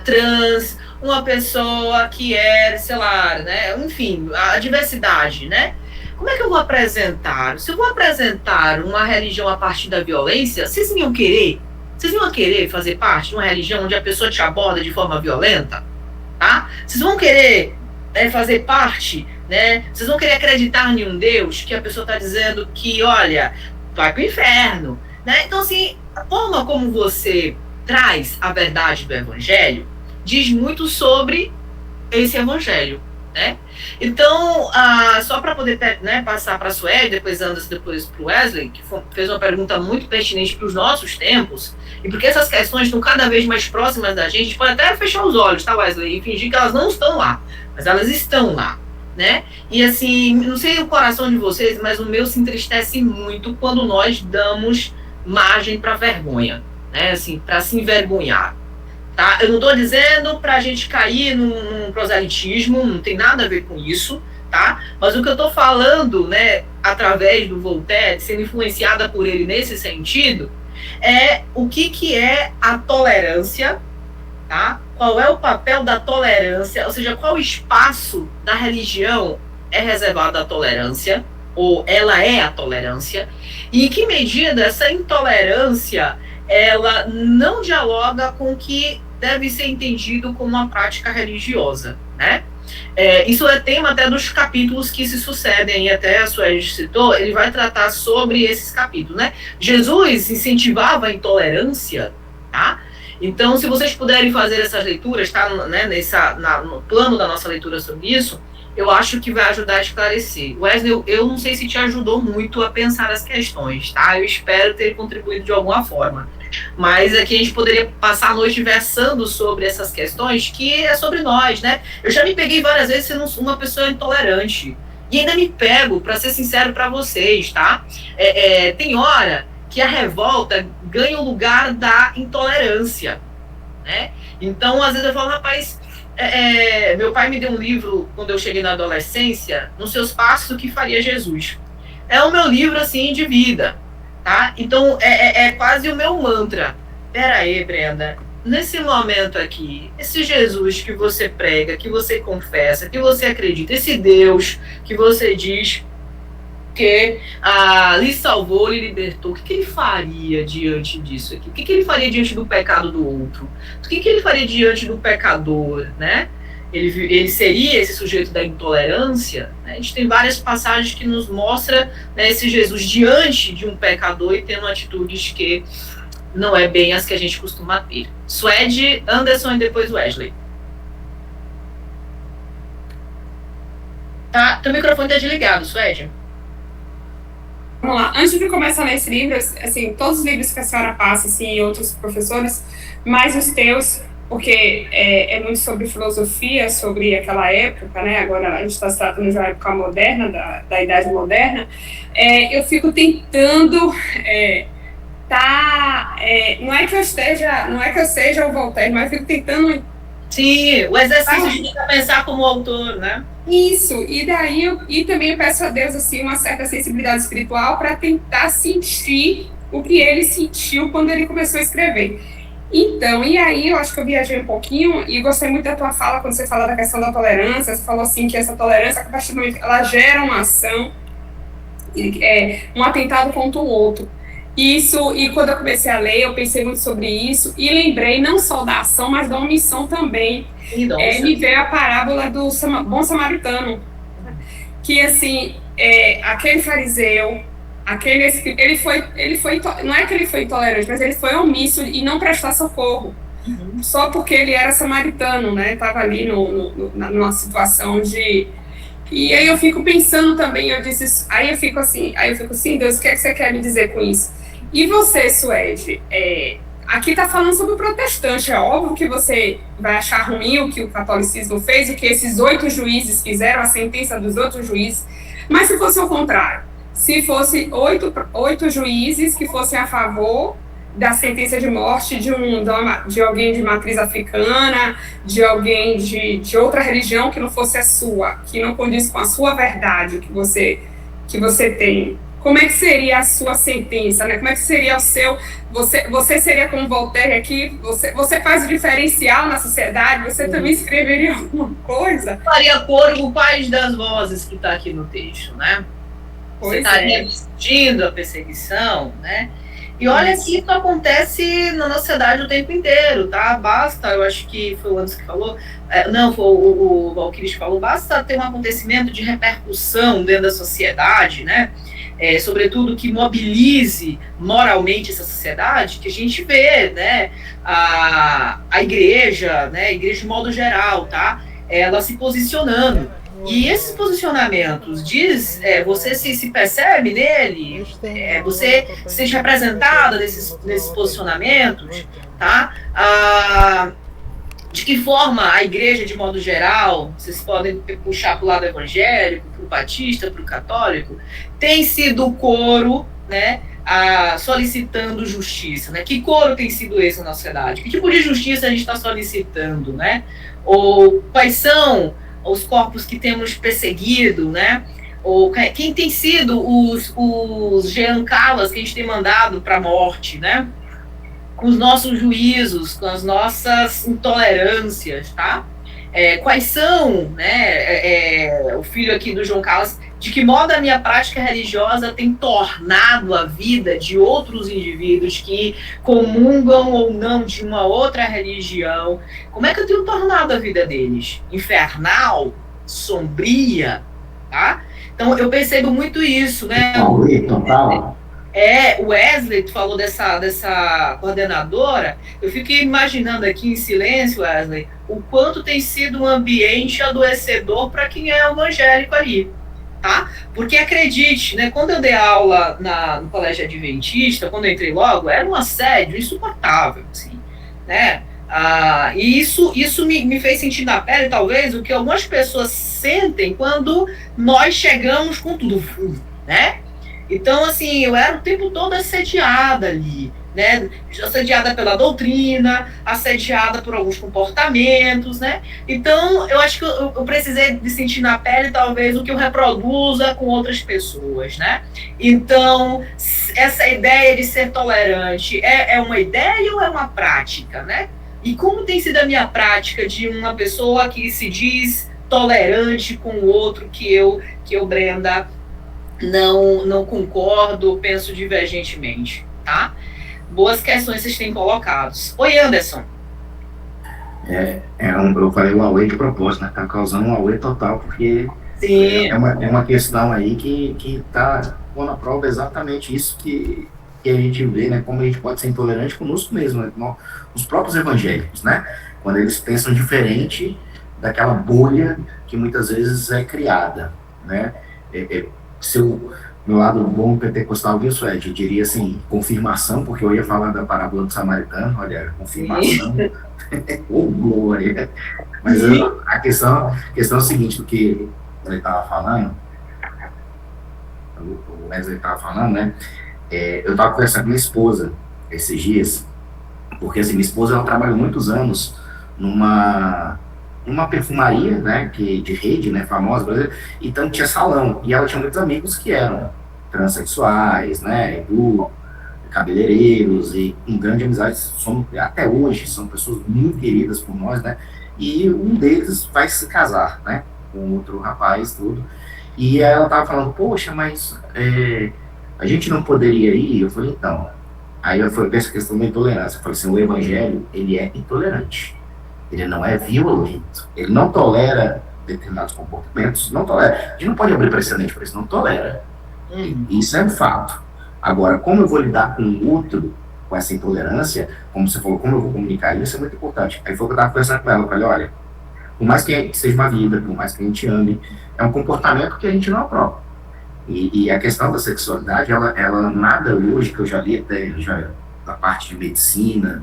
trans, uma pessoa que é, sei lá, né? Enfim, a diversidade, né? Como é que eu vou apresentar? Se eu vou apresentar uma religião a partir da violência, vocês iam querer? Vocês iam querer fazer parte de uma religião onde a pessoa te aborda de forma violenta? Tá? Vocês vão querer fazer parte, né? Vocês vão querer acreditar em um Deus que a pessoa está dizendo que, olha, vai para o inferno, né? Então, assim, a forma como você traz a verdade do Evangelho diz muito sobre esse Evangelho. né? Então, só para poder, né, passar para a Suede, depois Anderson, depois para o Wesley, que fez uma pergunta muito pertinente para os nossos tempos, e porque essas questões estão cada vez mais próximas da gente, a gente pode até fechar os olhos, tá, Wesley, e fingir que elas não estão lá, mas elas estão lá, né? E assim, não sei o coração de vocês, mas o meu se entristece muito quando nós damos margem para vergonha, né? Assim, para se envergonhar. Tá? Eu não estou dizendo para a gente cair num proselitismo, não tem nada a ver com isso, tá? Mas o que eu estou falando, né, através do Voltaire, sendo influenciada por ele nesse sentido, é o que é a tolerância, tá? Qual é o papel da tolerância, ou seja, qual espaço da religião é reservado à tolerância, ou ela é a tolerância, e em que medida essa intolerância ela não dialoga com o que deve ser entendido como uma prática religiosa, né? Isso é tema até dos capítulos que se sucedem, até a Suede citou, ele vai tratar sobre esses capítulos, né? Jesus incentivava a intolerância, tá? Então, se vocês puderem fazer essas leituras, tá, né, no plano da nossa leitura sobre isso, eu acho que vai ajudar a esclarecer. Wesley, eu não sei se te ajudou muito a pensar as questões, tá? Eu espero ter contribuído de alguma forma. Mas aqui a gente poderia passar a noite versando sobre essas questões, que é sobre nós, né? Eu já me peguei várias vezes sendo uma pessoa intolerante. E ainda me pego, para ser sincero para vocês, tá? Tem hora que a revolta ganha o lugar da intolerância, né? Então, às vezes eu falo, rapaz, meu pai me deu um livro quando eu cheguei na adolescência, Nos Seus Passos, o que Faria Jesus. É o meu livro, assim, de vida, tá? Então, é quase o meu mantra. Pera aí, Brenda, nesse momento aqui, esse Jesus que você prega, que você confessa, que você acredita, esse Deus que você diz que lhe salvou, lhe libertou, o que ele faria diante disso aqui? O que ele faria diante do pecado do outro? O que ele faria diante do pecador, né? Ele seria esse sujeito da intolerância, né? A gente tem várias passagens que nos mostram, né, esse Jesus diante de um pecador e tendo atitudes que não é bem as que a gente costuma ter. Suede, Anderson e depois Wesley. Tá, teu microfone está desligado, Suede. Vamos lá. Antes de começar nesse livro, assim, todos os livros que a senhora passa, assim, e outros professores, mais os teus, porque é muito sobre filosofia, sobre aquela época, né? Agora a gente está se tratando de uma época moderna, da Idade Moderna. Eu fico tentando não é que eu seja o Voltaire, mas eu fico tentando. Sim, o exercício de pensar como autor, né? Isso, e daí e também eu peço a Deus assim, uma certa sensibilidade espiritual para tentar sentir o que ele sentiu quando ele começou a escrever. Então, e aí eu acho que eu viajei um pouquinho e gostei muito da tua fala quando você fala da questão da tolerância. Você falou assim que essa tolerância, a partir do momento que ela gera uma ação, um atentado contra o outro. Isso, e quando eu comecei a ler, eu pensei muito sobre isso e lembrei não só da ação, mas da omissão também. Me veio a parábola do bom samaritano, que assim, aquele fariseu, ele foi, não é que ele foi intolerante, mas ele foi omisso e não prestar socorro, só porque ele era samaritano, né? Estava ali numa situação de... E aí eu fico pensando também, aí eu fico assim, Deus, o que é que você quer me dizer com isso? E você, Suede, aqui está falando sobre o protestante, é óbvio que você vai achar ruim o que o catolicismo fez, o que esses 8 juízes fizeram, a sentença dos outros juízes, mas se fosse o contrário, se fosse 8 juízes que fossem a favor da sentença de morte de alguém de matriz africana, de alguém de outra religião que não fosse a sua, que não condiz com a sua verdade que você tem. Como é que seria a sua sentença, né? Como é que seria o seu... Você seria como Voltaire aqui? Você faz o diferencial na sociedade? Você também escreveria alguma coisa? Faria cor o País das Vozes que está aqui no texto, né? Você estaria resistindo à perseguição, né? E olha que isso acontece na nossa sociedade o tempo inteiro, tá? Basta, eu acho que foi o Anderson que falou, não, foi o Valquíris que falou, basta ter um acontecimento de repercussão dentro da sociedade, né? Sobretudo que mobilize moralmente essa sociedade, que a gente vê, né? A igreja, né? A igreja de modo geral, tá? Ela se posicionando. E esses posicionamentos, você se percebe nele, você se sente representada nesses posicionamentos, tá? De que forma a igreja, de modo geral, vocês podem puxar para o lado evangélico, para o batista, para o católico, tem sido o coro, né, solicitando justiça, né? Que coro tem sido esse na sociedade? Que tipo de justiça a gente está solicitando, né? Ou quais são os corpos que temos perseguido, né? Ou quem tem sido os Giancalas que a gente tem mandado para a morte, né? Com os nossos juízos, com as nossas intolerâncias, tá? Quais são, né? O filho aqui do João Carlos, de que modo a minha prática religiosa tem tornado a vida de outros indivíduos que comungam ou não de uma outra religião? Como é que eu tenho tornado a vida deles? Infernal? Sombria? Tá? Então, eu percebo muito isso, né? O Wesley, tu falou dessa coordenadora, eu fiquei imaginando aqui em silêncio, Wesley, o quanto tem sido um ambiente adoecedor para quem é evangélico ali, tá? Porque acredite, né, quando eu dei aula no colégio adventista, quando eu entrei logo, era um assédio insuportável, assim, né? E isso me fez sentir na pele, talvez, o que algumas pessoas sentem quando nós chegamos com tudo, né? Então, assim, eu era o tempo todo assediada ali, né? Assediada pela doutrina, assediada por alguns comportamentos, né? Então, eu acho que eu precisei de sentir na pele, talvez, o que eu reproduza com outras pessoas, né? Então, essa ideia de ser tolerante é uma ideia ou é uma prática, né? E como tem sido a minha prática de uma pessoa que se diz tolerante com o outro que eu Brenda, não concordo, penso divergentemente, tá? Boas questões vocês têm colocados. Oi, Anderson. Eu falei o Huawei de propósito, né? Tá causando um Huawei total, porque sim, é uma questão aí que tá pondo à prova exatamente isso que a gente vê, né? Como a gente pode ser intolerante conosco mesmo, né? Os próprios evangélicos, né? Quando eles pensam diferente daquela bolha que muitas vezes é criada, né? Se o meu lado bom pentecostal disso eu diria assim, confirmação, porque eu ia falar da parábola do samaritano, olha, confirmação, glória. Mas a questão é o seguinte, do que ele estava falando, o Wesley estava falando, né? Eu estava conversando com minha esposa esses dias, porque assim, minha esposa ela trabalha muitos anos numa perfumaria, né, de rede, né, famosa, então tinha salão, e ela tinha muitos amigos que eram transexuais, né, cabeleireiros, e com grande amizade, até hoje, são pessoas muito queridas por nós, né, e um deles vai se casar, né, com outro rapaz, tudo, e ela tava falando, poxa, mas a gente não poderia ir? Eu falei, então, aí eu falei, essa questão da intolerância, eu falei assim, o evangelho, ele é intolerante. Ele não é violento, ele não tolera determinados comportamentos, não tolera. A gente não pode abrir precedente para isso, não tolera. Isso é um fato. Agora, como eu vou lidar com o outro, com essa intolerância, como você falou, como eu vou comunicar isso é muito importante. Aí foi o que eu estava conversando com ela, eu falei, olha, por mais que seja uma vida, por mais que a gente ame, é um comportamento que a gente não aprova. E a questão da sexualidade, ela nada hoje, que eu já li até da parte de medicina,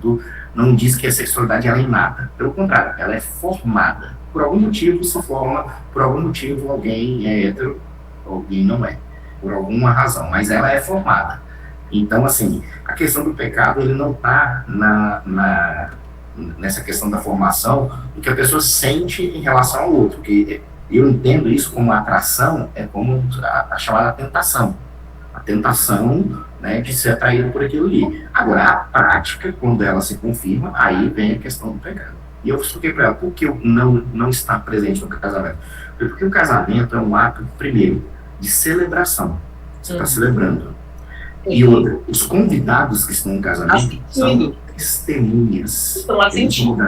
não diz que a sexualidade ela é inata. Pelo contrário, ela é formada. Por algum motivo se forma, por algum motivo alguém é hétero, alguém não é. Por alguma razão, mas ela é formada. Então, assim, a questão do pecado, ele não está nessa questão da formação do que a pessoa sente em relação ao outro. Porque eu entendo isso como atração, é como a chamada tentação. A tentação, né, de ser atraído por aquilo ali. Agora, a prática, quando ela se confirma, aí vem a questão do pecado. E eu expliquei para ela, por que eu não estar presente no casamento? Porque o casamento é um ato, primeiro, de celebração. Você está celebrando. E outra, os convidados que estão no casamento são testemunhas. Estão assistindo.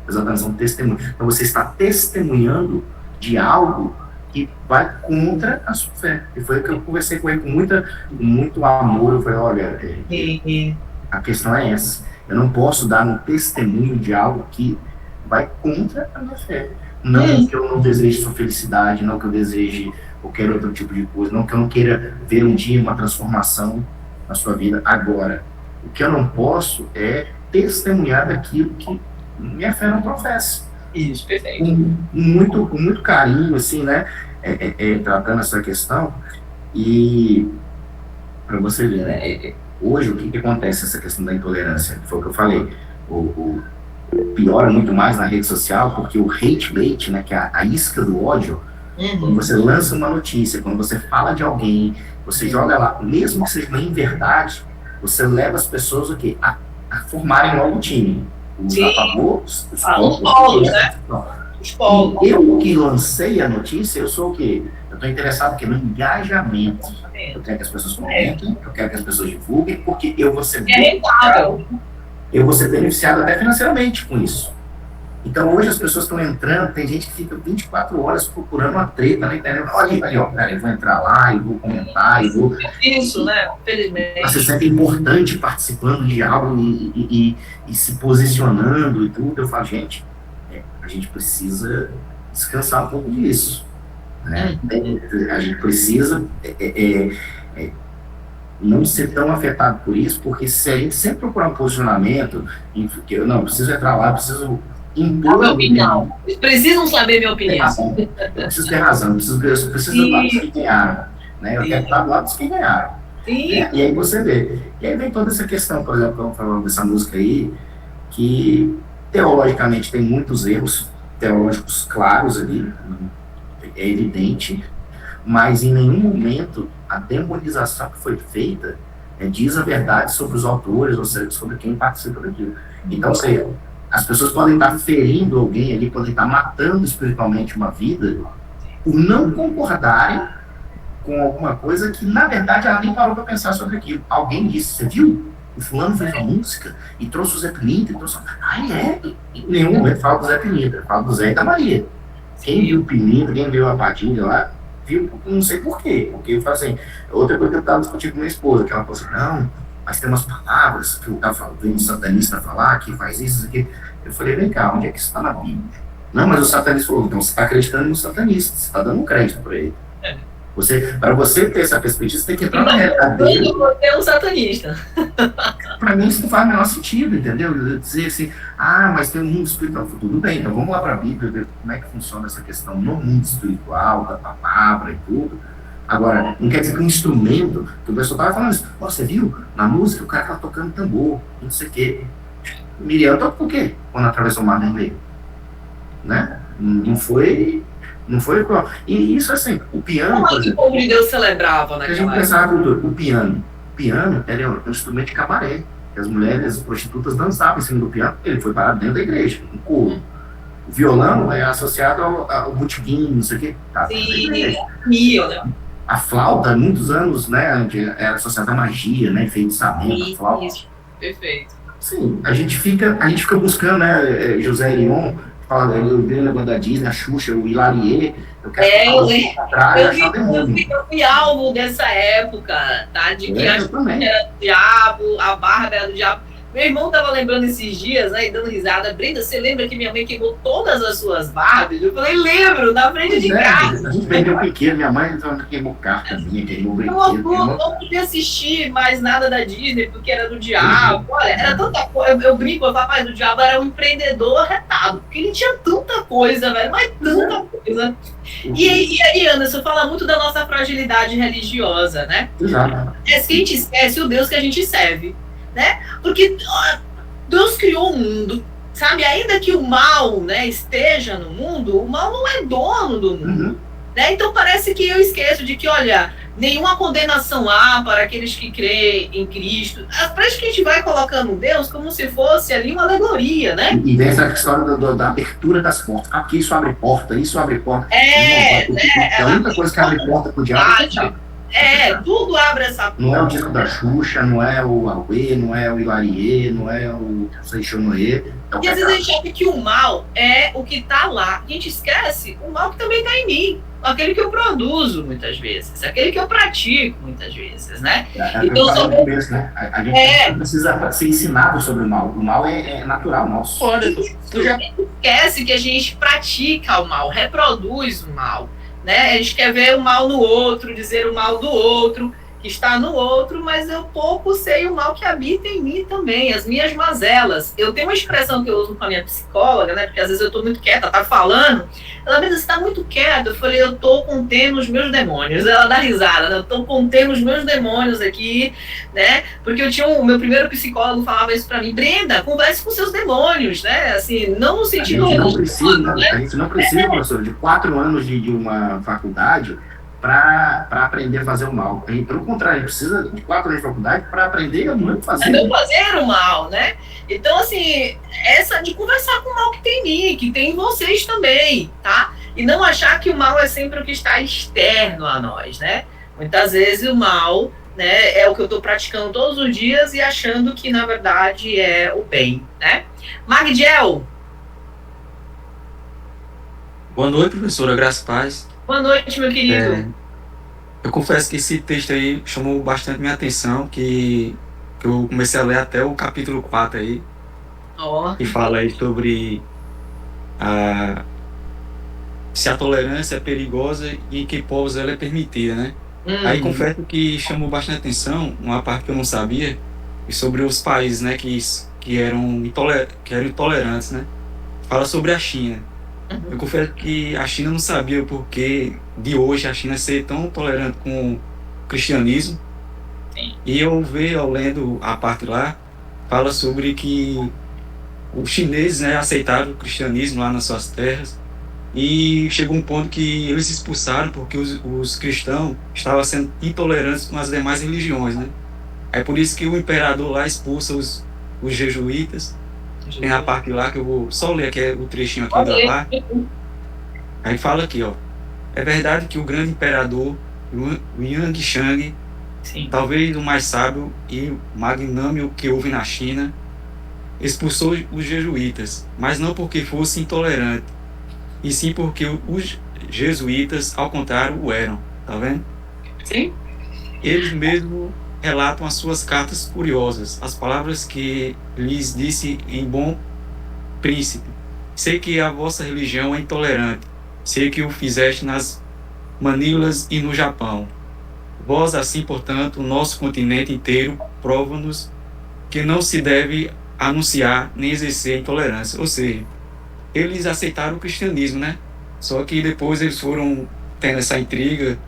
Exatamente, são testemunhas. Então você está testemunhando de algo que vai contra a sua fé. E foi o que eu conversei com ele com muito amor. Eu falei, olha, a questão é essa. Eu não posso dar um testemunho de algo que vai contra a minha fé. Não que eu não deseje sua felicidade, não que eu deseje qualquer outro tipo de coisa, não que eu não queira ver um dia uma transformação na sua vida agora. O que eu não posso é testemunhar daquilo que minha fé não professa. Isso, perfeito. Com muito carinho, assim, né? Tratando essa questão. E para você ver, né? Hoje, o que acontece essa questão da intolerância? Foi o que eu falei. Piora muito mais na rede social, porque o hate bait, né, que é a isca do ódio, quando você lança uma notícia, quando você fala de alguém, você joga lá, mesmo que seja uma inverdade, você leva as pessoas a formarem logo o time. Os a favor, os polos, né? Os polos. Eu que lancei a notícia, eu sou o quê? Eu estou interessado no engajamento. Eu quero que as pessoas comentem, eu quero que as pessoas divulguem, porque eu vou ser beneficiado. Eu vou ser beneficiado até financeiramente com isso. Então, hoje as pessoas estão entrando, tem gente que fica 24 horas procurando uma treta na internet. Olha aí, ó, cara, eu vou entrar lá, eu vou comentar, eu vou... Isso, né? Felizmente. Você se sente importante participando de algo e se posicionando e tudo. Eu falo, gente, a gente precisa descansar um pouco disso. Né? A gente precisa não ser tão afetado por isso, porque se a gente sempre procurar um posicionamento, que eu não preciso entrar lá, preciso impor minha opinião. Eles precisam saber minha opinião. Eu preciso ter razão, eu preciso do lado dos que ganharam. Né? Eu quero estar do lado dos que ganharam. E aí você vê. E aí vem toda essa questão, por exemplo, como falando dessa música aí, que teologicamente tem muitos erros teológicos claros ali, é evidente, mas em nenhum momento a demonização que foi feita diz a verdade sobre os autores, ou seja, sobre quem participa daquilo. Então, as pessoas podem estar ferindo alguém ali, podem estar matando espiritualmente uma vida, por não concordarem com alguma coisa que, na verdade, ela nem parou para pensar sobre aquilo. Alguém disse, você viu? O fulano fez uma música e trouxe o Zé Pilintra, em nenhum momento fala do Zé Pilintra, fala do Zé e da Maria. Quem viu o Pilintra, quem viu a Padilha lá, viu, não sei por quê. Porque eu falo assim, outra coisa que eu estava discutindo com minha esposa, que ela falou assim, não, mas tem umas palavras que eu estava vendo um satanista falar, que faz isso aqui. Eu falei, vem cá, onde é que isso está na Bíblia? Não, mas o satanista falou, então você está acreditando no satanista, você está dando um crédito para ele. Para você ter essa perspectiva, você tem que entrar na realidade dele. Você é um satanista. Para mim isso não faz o menor sentido, entendeu? Eu dizer assim, mas tem um mundo espiritual. Tudo bem, então vamos lá para a Bíblia, ver como é que funciona essa questão no mundo espiritual, da palavra e tudo. Agora, não quer dizer que um instrumento, que o pessoal estava falando isso, você viu, na música o cara estava tocando tambor, não sei o quê. Miriam toca por quê? Quando atravessou o mar vermelho. Né? Não foi... E isso assim, o piano... Como é que o povo de Deus celebrava naquela época? A gente pensava, o piano era um instrumento de cabaré. As mulheres, as prostitutas dançavam em cima do piano, ele foi parado dentro da igreja, no coro. O violão é associado ao botiguinho, não sei o quê. Tá, Sim, né? A flauta, há muitos anos, né, era associada à magia, né, enfeitiçamento, a flauta. Isso, perfeito. Sim, a gente fica buscando, né, José Erion, fala, eu vi o negócio da Disney, a Xuxa, o Hilarie, eu fui alvo dessa época, tá? De que a Xuxa era do diabo, a Bárbara era do diabo. Meu irmão tava lembrando esses dias, né, e dando risada. Brenda, você lembra que minha mãe queimou todas as suas Barbies? Eu falei, lembro, na frente de casa. A gente vendeu pequeno, minha mãe queimou carta minha, queimou brinquedo. Não podia assistir mais nada da Disney, porque era do diabo. Olha, era tanta coisa. Eu brinco, eu falo, mas o diabo era um empreendedor arretado, porque ele tinha tanta coisa, velho, mas tanta coisa. E aí, Anderson, fala muito da nossa fragilidade religiosa, né? Exato. É que a gente esquece o Deus que a gente serve. Né? Porque Deus criou o mundo, sabe? Ainda que o mal, né, esteja no mundo, o mal não é dono do mundo. Né? Então parece que eu esqueço de que, olha, nenhuma condenação há para aqueles que creem em Cristo. Parece que a gente vai colocando Deus como se fosse ali uma alegoria, né? E vem essa história da abertura das portas. Aqui isso abre porta, isso abre porta. A única coisa que abre porta pro diabo é o diabo. Tudo abre essa porta. Não é o disco da Xuxa, não é o Aue, não é o Hilarie, não é o Seixonoê. E às vezes a gente acha que o mal é o que está lá. A gente esquece o mal que também está em mim. aquele que eu produzo muitas vezes, aquele que eu pratico muitas vezes, né? Então, né? A gente precisa ser ensinado sobre o mal. O mal é natural nosso. Tu já esquece que a gente pratica o mal, reproduz o mal, né? A gente quer ver o mal no outro, dizer o mal do outro, que está no outro, mas eu pouco sei o mal que habita em mim também, as minhas mazelas. Eu tenho uma expressão que eu uso com a minha psicóloga, né? Porque às vezes eu estou muito quieta, tá falando. Ela me diz, você está muito quieta. Eu falei, eu estou contendo os meus demônios. Ela dá risada, né? Eu estou contendo os meus demônios aqui, né? Porque eu tinha o meu primeiro psicólogo falava isso para mim, Brenda, converse com seus demônios, né? Assim, não no sentido... A gente não precisa, professor, de 4 anos de uma faculdade para aprender a fazer o mal. E, pelo contrário, a gente precisa de 4 anos de faculdade para aprender a não fazer. Não fazer o mal, né? Então, assim, essa de conversar com o mal que tem em mim, que tem em vocês também, tá? E não achar que o mal é sempre o que está externo a nós, né? Muitas vezes o mal, né, é o que eu estou praticando todos os dias e achando que, na verdade, é o bem, né? Magdiel. Boa noite, professora, graças a Paz. Boa noite, meu querido. Eu confesso que esse texto aí chamou bastante minha atenção, que eu comecei a ler até o capítulo 4 aí, que fala aí sobre se a tolerância é perigosa e em que povos ela é permitida, né? Aí confesso que chamou bastante atenção uma parte que eu não sabia, sobre os países, né, que eram intolerantes, né? Fala sobre a China. Eu confesso que a China não sabia o porquê de hoje a China ser tão tolerante com o cristianismo. Sim. E eu lendo a parte lá, fala sobre que os chineses, né, aceitaram o cristianismo lá nas suas terras e chegou um ponto que eles se expulsaram porque os cristãos estavam sendo intolerantes com as demais religiões, né? É por isso que o imperador lá expulsa os jesuítas. Tem a parte lá que eu vou só ler aqui o trechinho aqui da parte. Aí fala aqui, ó. É verdade que o grande imperador, o Yang Shang, talvez o mais sábio e magnânimo que houve na China, expulsou os jesuítas, mas não porque fosse intolerante, e sim porque os jesuítas, ao contrário, o eram. Tá vendo? Sim. Eles mesmos relatam as suas cartas curiosas, as palavras que lhes disse em bom príncipe. Sei que a vossa religião é intolerante, sei que o fizeste nas Manilas e no Japão. Vós, assim, portanto, o nosso continente inteiro prova-nos que não se deve anunciar nem exercer intolerância. Ou seja, eles aceitaram o cristianismo, né? Só que depois eles foram tendo essa intriga.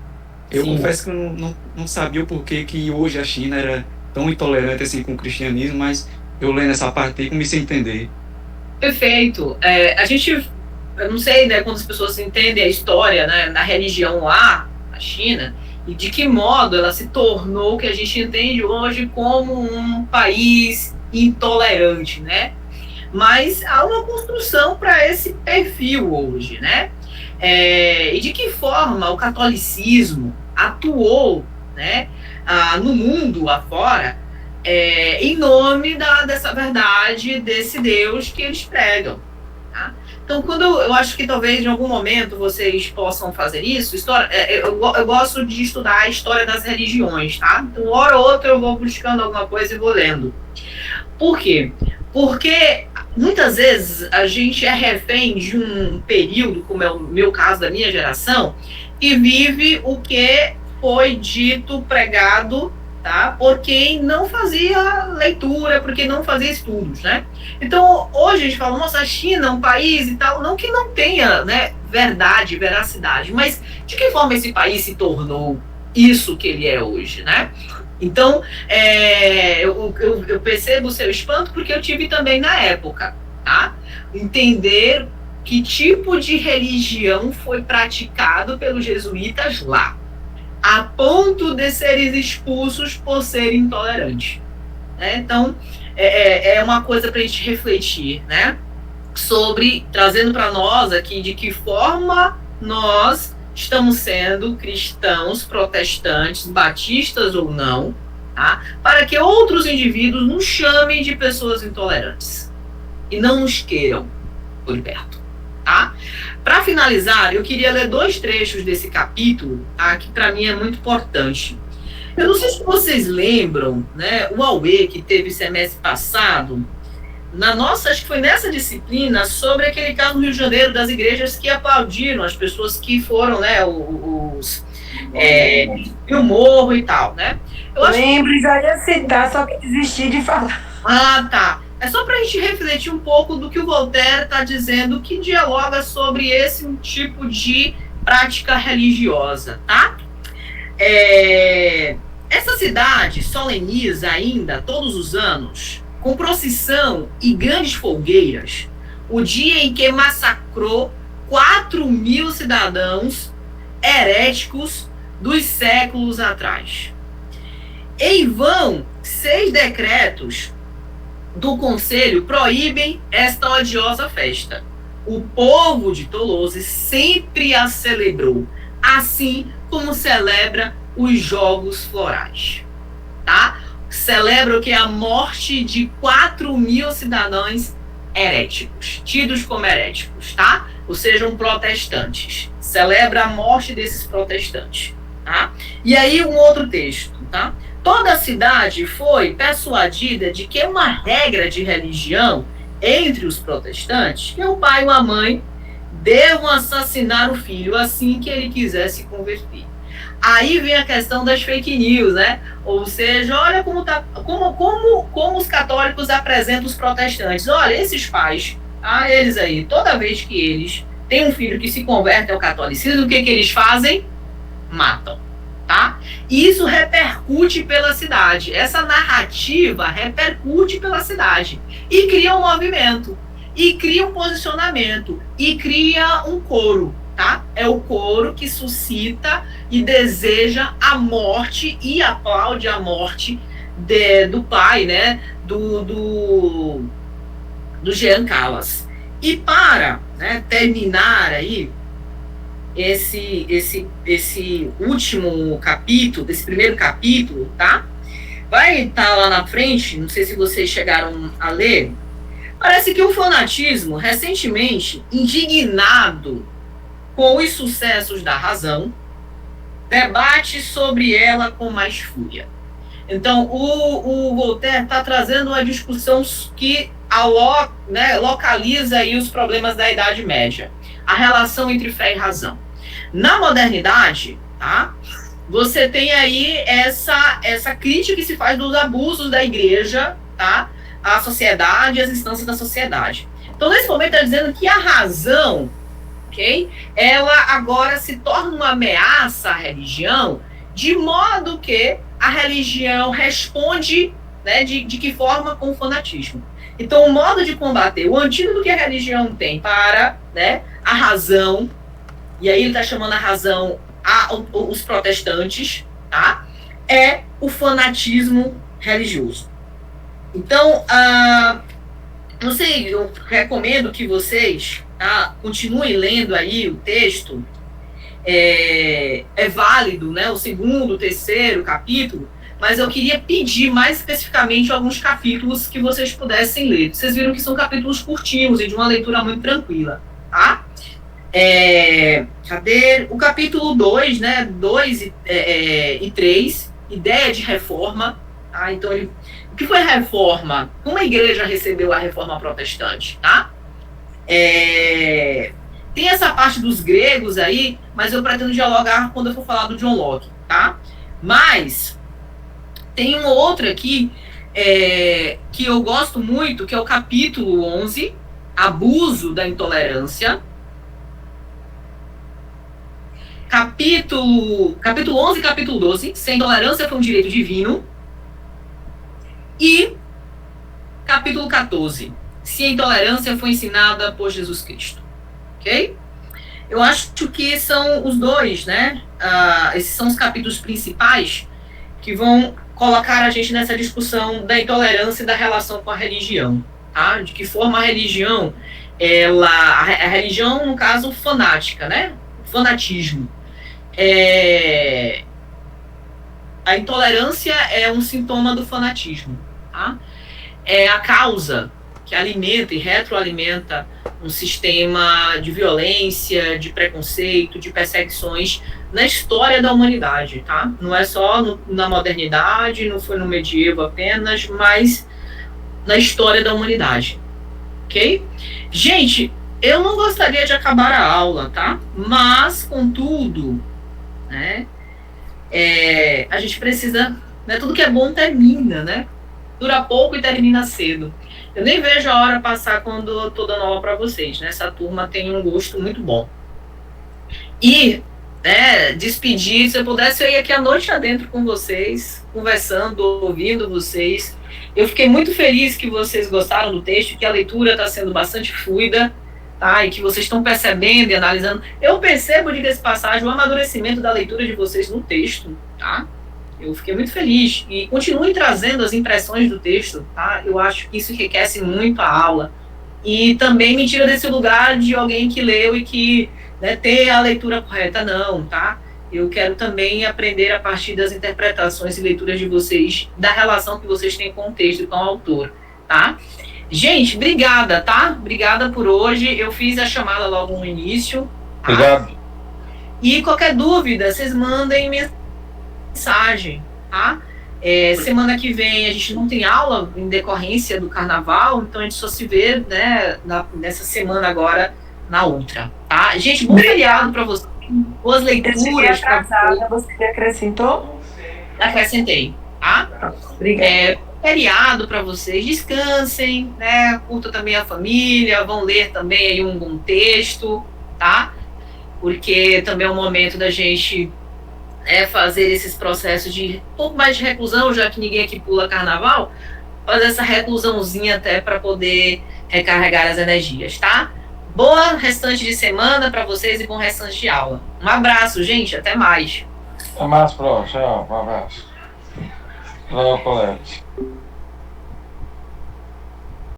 Eu confesso que eu não sabia o porquê que hoje a China era tão intolerante assim com o cristianismo, mas eu lendo essa parte aí comecei a entender. Perfeito. Eu não sei, né, quando as pessoas entendem a história, né, na religião lá, na China, e de que modo ela se tornou o que a gente entende hoje como um país intolerante, né? Mas há uma construção para esse perfil hoje, né? E de que forma o catolicismo atuou, né, no mundo afora, em nome dessa verdade, desse Deus que eles pregam. Tá? Então, quando eu acho que talvez em algum momento vocês possam fazer isso, eu gosto de estudar a história das religiões, tá? Então, hora ou outra eu vou buscando alguma coisa e vou lendo. Por quê? Porque muitas vezes a gente é refém de um período, como é o meu caso da minha geração, e vive o que foi dito, pregado, tá? Por quem não fazia leitura, por quem não fazia estudos, né? Então, hoje a gente fala, nossa, a China é um país e tal, não que não tenha, né, verdade, veracidade, mas de que forma esse país se tornou isso que ele é hoje, né? Então, eu percebo o seu espanto porque eu tive também na época, tá? Entender que tipo de religião foi praticado pelos jesuítas lá, a ponto de serem expulsos por serem intolerantes. Né? Então, é uma coisa para a gente refletir, né? Sobre, trazendo para nós aqui de que forma nós estamos sendo cristãos, protestantes, batistas ou não, tá? Para que outros indivíduos nos chamem de pessoas intolerantes e não nos queiram por perto. tá? Para finalizar, eu queria ler 2 trechos desse capítulo, tá? Que para mim é muito importante. Eu não sei se vocês lembram, né? O AUE que teve semestre passado, acho que foi nessa disciplina, sobre aquele caso no Rio de Janeiro das igrejas que aplaudiram as pessoas que foram, né? O morro e tal, né? Eu lembro, já ia citar, só que desisti de falar. Ah, tá. É só para a gente refletir um pouco do que o Voltaire está dizendo, que dialoga sobre esse tipo de prática religiosa, tá? Essa cidade soleniza ainda, todos os anos, com procissão e grandes folgueiras, o dia em que massacrou 4.000 cidadãos heréticos dos séculos atrás. Em vão, 6 decretos do Conselho proíbem esta odiosa festa. O povo de Toulouse sempre a celebrou, assim como celebra os Jogos Florais. Tá? Celebra o que? A morte de 4.000 cidadãos heréticos, tidos como heréticos, tá? Ou sejam, protestantes. Celebra a morte desses protestantes, tá? E aí um outro texto, tá? Toda a cidade foi persuadida de que uma regra de religião entre os protestantes, que o pai ou a mãe devam assassinar o filho assim que ele quiser se converter. Aí vem a questão das fake news, né? Ou seja, olha como os católicos apresentam os protestantes. Olha, esses pais, eles aí, toda vez que eles têm um filho que se converte ao catolicismo, o que eles fazem? Matam. Tá? E isso repercute pela cidade. Essa narrativa repercute pela cidade. E cria um movimento. E cria um posicionamento. E cria um coro. Tá? É o coro que suscita e deseja a morte e aplaude a morte do pai, né? Do Jean Callas. E para, né, terminar aí esse último capítulo, desse primeiro capítulo, tá? Vai estar lá na frente, não sei se vocês chegaram a ler, parece que o fanatismo, recentemente, indignado com os sucessos da razão, debate sobre ela com mais fúria. Então, o Voltaire está trazendo uma discussão que localiza aí os problemas da Idade Média, a relação entre fé e razão. Na modernidade, tá, você tem aí essa crítica que se faz dos abusos da igreja, tá, à sociedade e às instâncias da sociedade. Então, nesse momento, está dizendo que a razão, ok, ela agora se torna uma ameaça à religião, de modo que a religião responde, né, de que forma? Com o fanatismo. Então, o modo de combater, o antídoto que a religião tem para, né, a razão, e aí ele está chamando a razão os protestantes, tá? É o fanatismo religioso. Então, não sei, eu recomendo que vocês, tá, continuem lendo aí o texto. É válido, né, o 2º, 3º capítulo, mas eu queria pedir mais especificamente alguns capítulos que vocês pudessem ler. Vocês viram que são capítulos curtinhos e de uma leitura muito tranquila, tá? Cadê? O capítulo 2, né, 2 e 3, ideia de reforma, tá? Então, o que foi reforma? Como a igreja recebeu a reforma protestante, tá? Tem essa parte dos gregos aí, mas eu pretendo dialogar quando eu for falar do John Locke, tá? Mas tem um outro aqui que eu gosto muito, que é o capítulo 11, abuso da intolerância. Capítulo 11 e capítulo 12, se a intolerância foi um direito divino. E capítulo 14, se a intolerância foi ensinada por Jesus Cristo. Ok? Eu acho que são os dois, né? Esses são os capítulos principais que vão colocar a gente nessa discussão da intolerância e da relação com a religião, tá? De que forma a religião, a religião, no caso, fanática, né? Fanatismo. A intolerância é um sintoma do fanatismo, tá? É a causa que alimenta e retroalimenta um sistema de violência, de preconceito, de perseguições na história da humanidade, tá? Não é só na modernidade, não foi no medievo apenas, mas na história da humanidade, ok? Gente, eu não gostaria de acabar a aula, tá? Mas, contudo, né, a gente precisa, né, tudo que é bom termina, né? Dura pouco e termina cedo. Eu nem vejo a hora passar quando eu tô dando aula para vocês, né? Essa turma tem um gosto muito bom. E, né, despedir, se eu pudesse, eu ia aqui a noite adentro com vocês, conversando, ouvindo vocês. Eu fiquei muito feliz que vocês gostaram do texto, que a leitura está sendo bastante fluida, tá? E que vocês estão percebendo e analisando. Eu percebo, diga-se de passagem, o amadurecimento da leitura de vocês no texto, tá? Eu fiquei muito feliz. E continuem trazendo as impressões do texto, tá? Eu acho que isso enriquece muito a aula. E também me tira desse lugar de alguém que leu e que, né, tem a leitura correta, não, tá? Eu quero também aprender a partir das interpretações e leituras de vocês, da relação que vocês têm com o texto e com o autor, tá? Gente, obrigada, tá? Obrigada por hoje. Eu fiz a chamada logo no início. Tá? Obrigado. E qualquer dúvida, vocês mandem mensagem, tá? Semana que vem a gente não tem aula em decorrência do carnaval, então a gente só se vê, né, nessa semana agora, na outra, tá? Gente, bom feriado para vocês, boas leituras para vocês. Você acrescentou? Acrescentei, tá? Obrigada. Feriado para vocês, descansem, né? Curta também a família, vão ler também aí um bom texto, tá? Porque também é um momento da gente fazer esses processos de um pouco mais de reclusão, já que ninguém aqui pula carnaval, fazer essa reclusãozinha até para poder recarregar as energias, tá? Boa restante de semana para vocês e bom restante de aula. Um abraço, gente, até mais. Até mais, Pro. Tchau, um abraço. Tchau, colegas.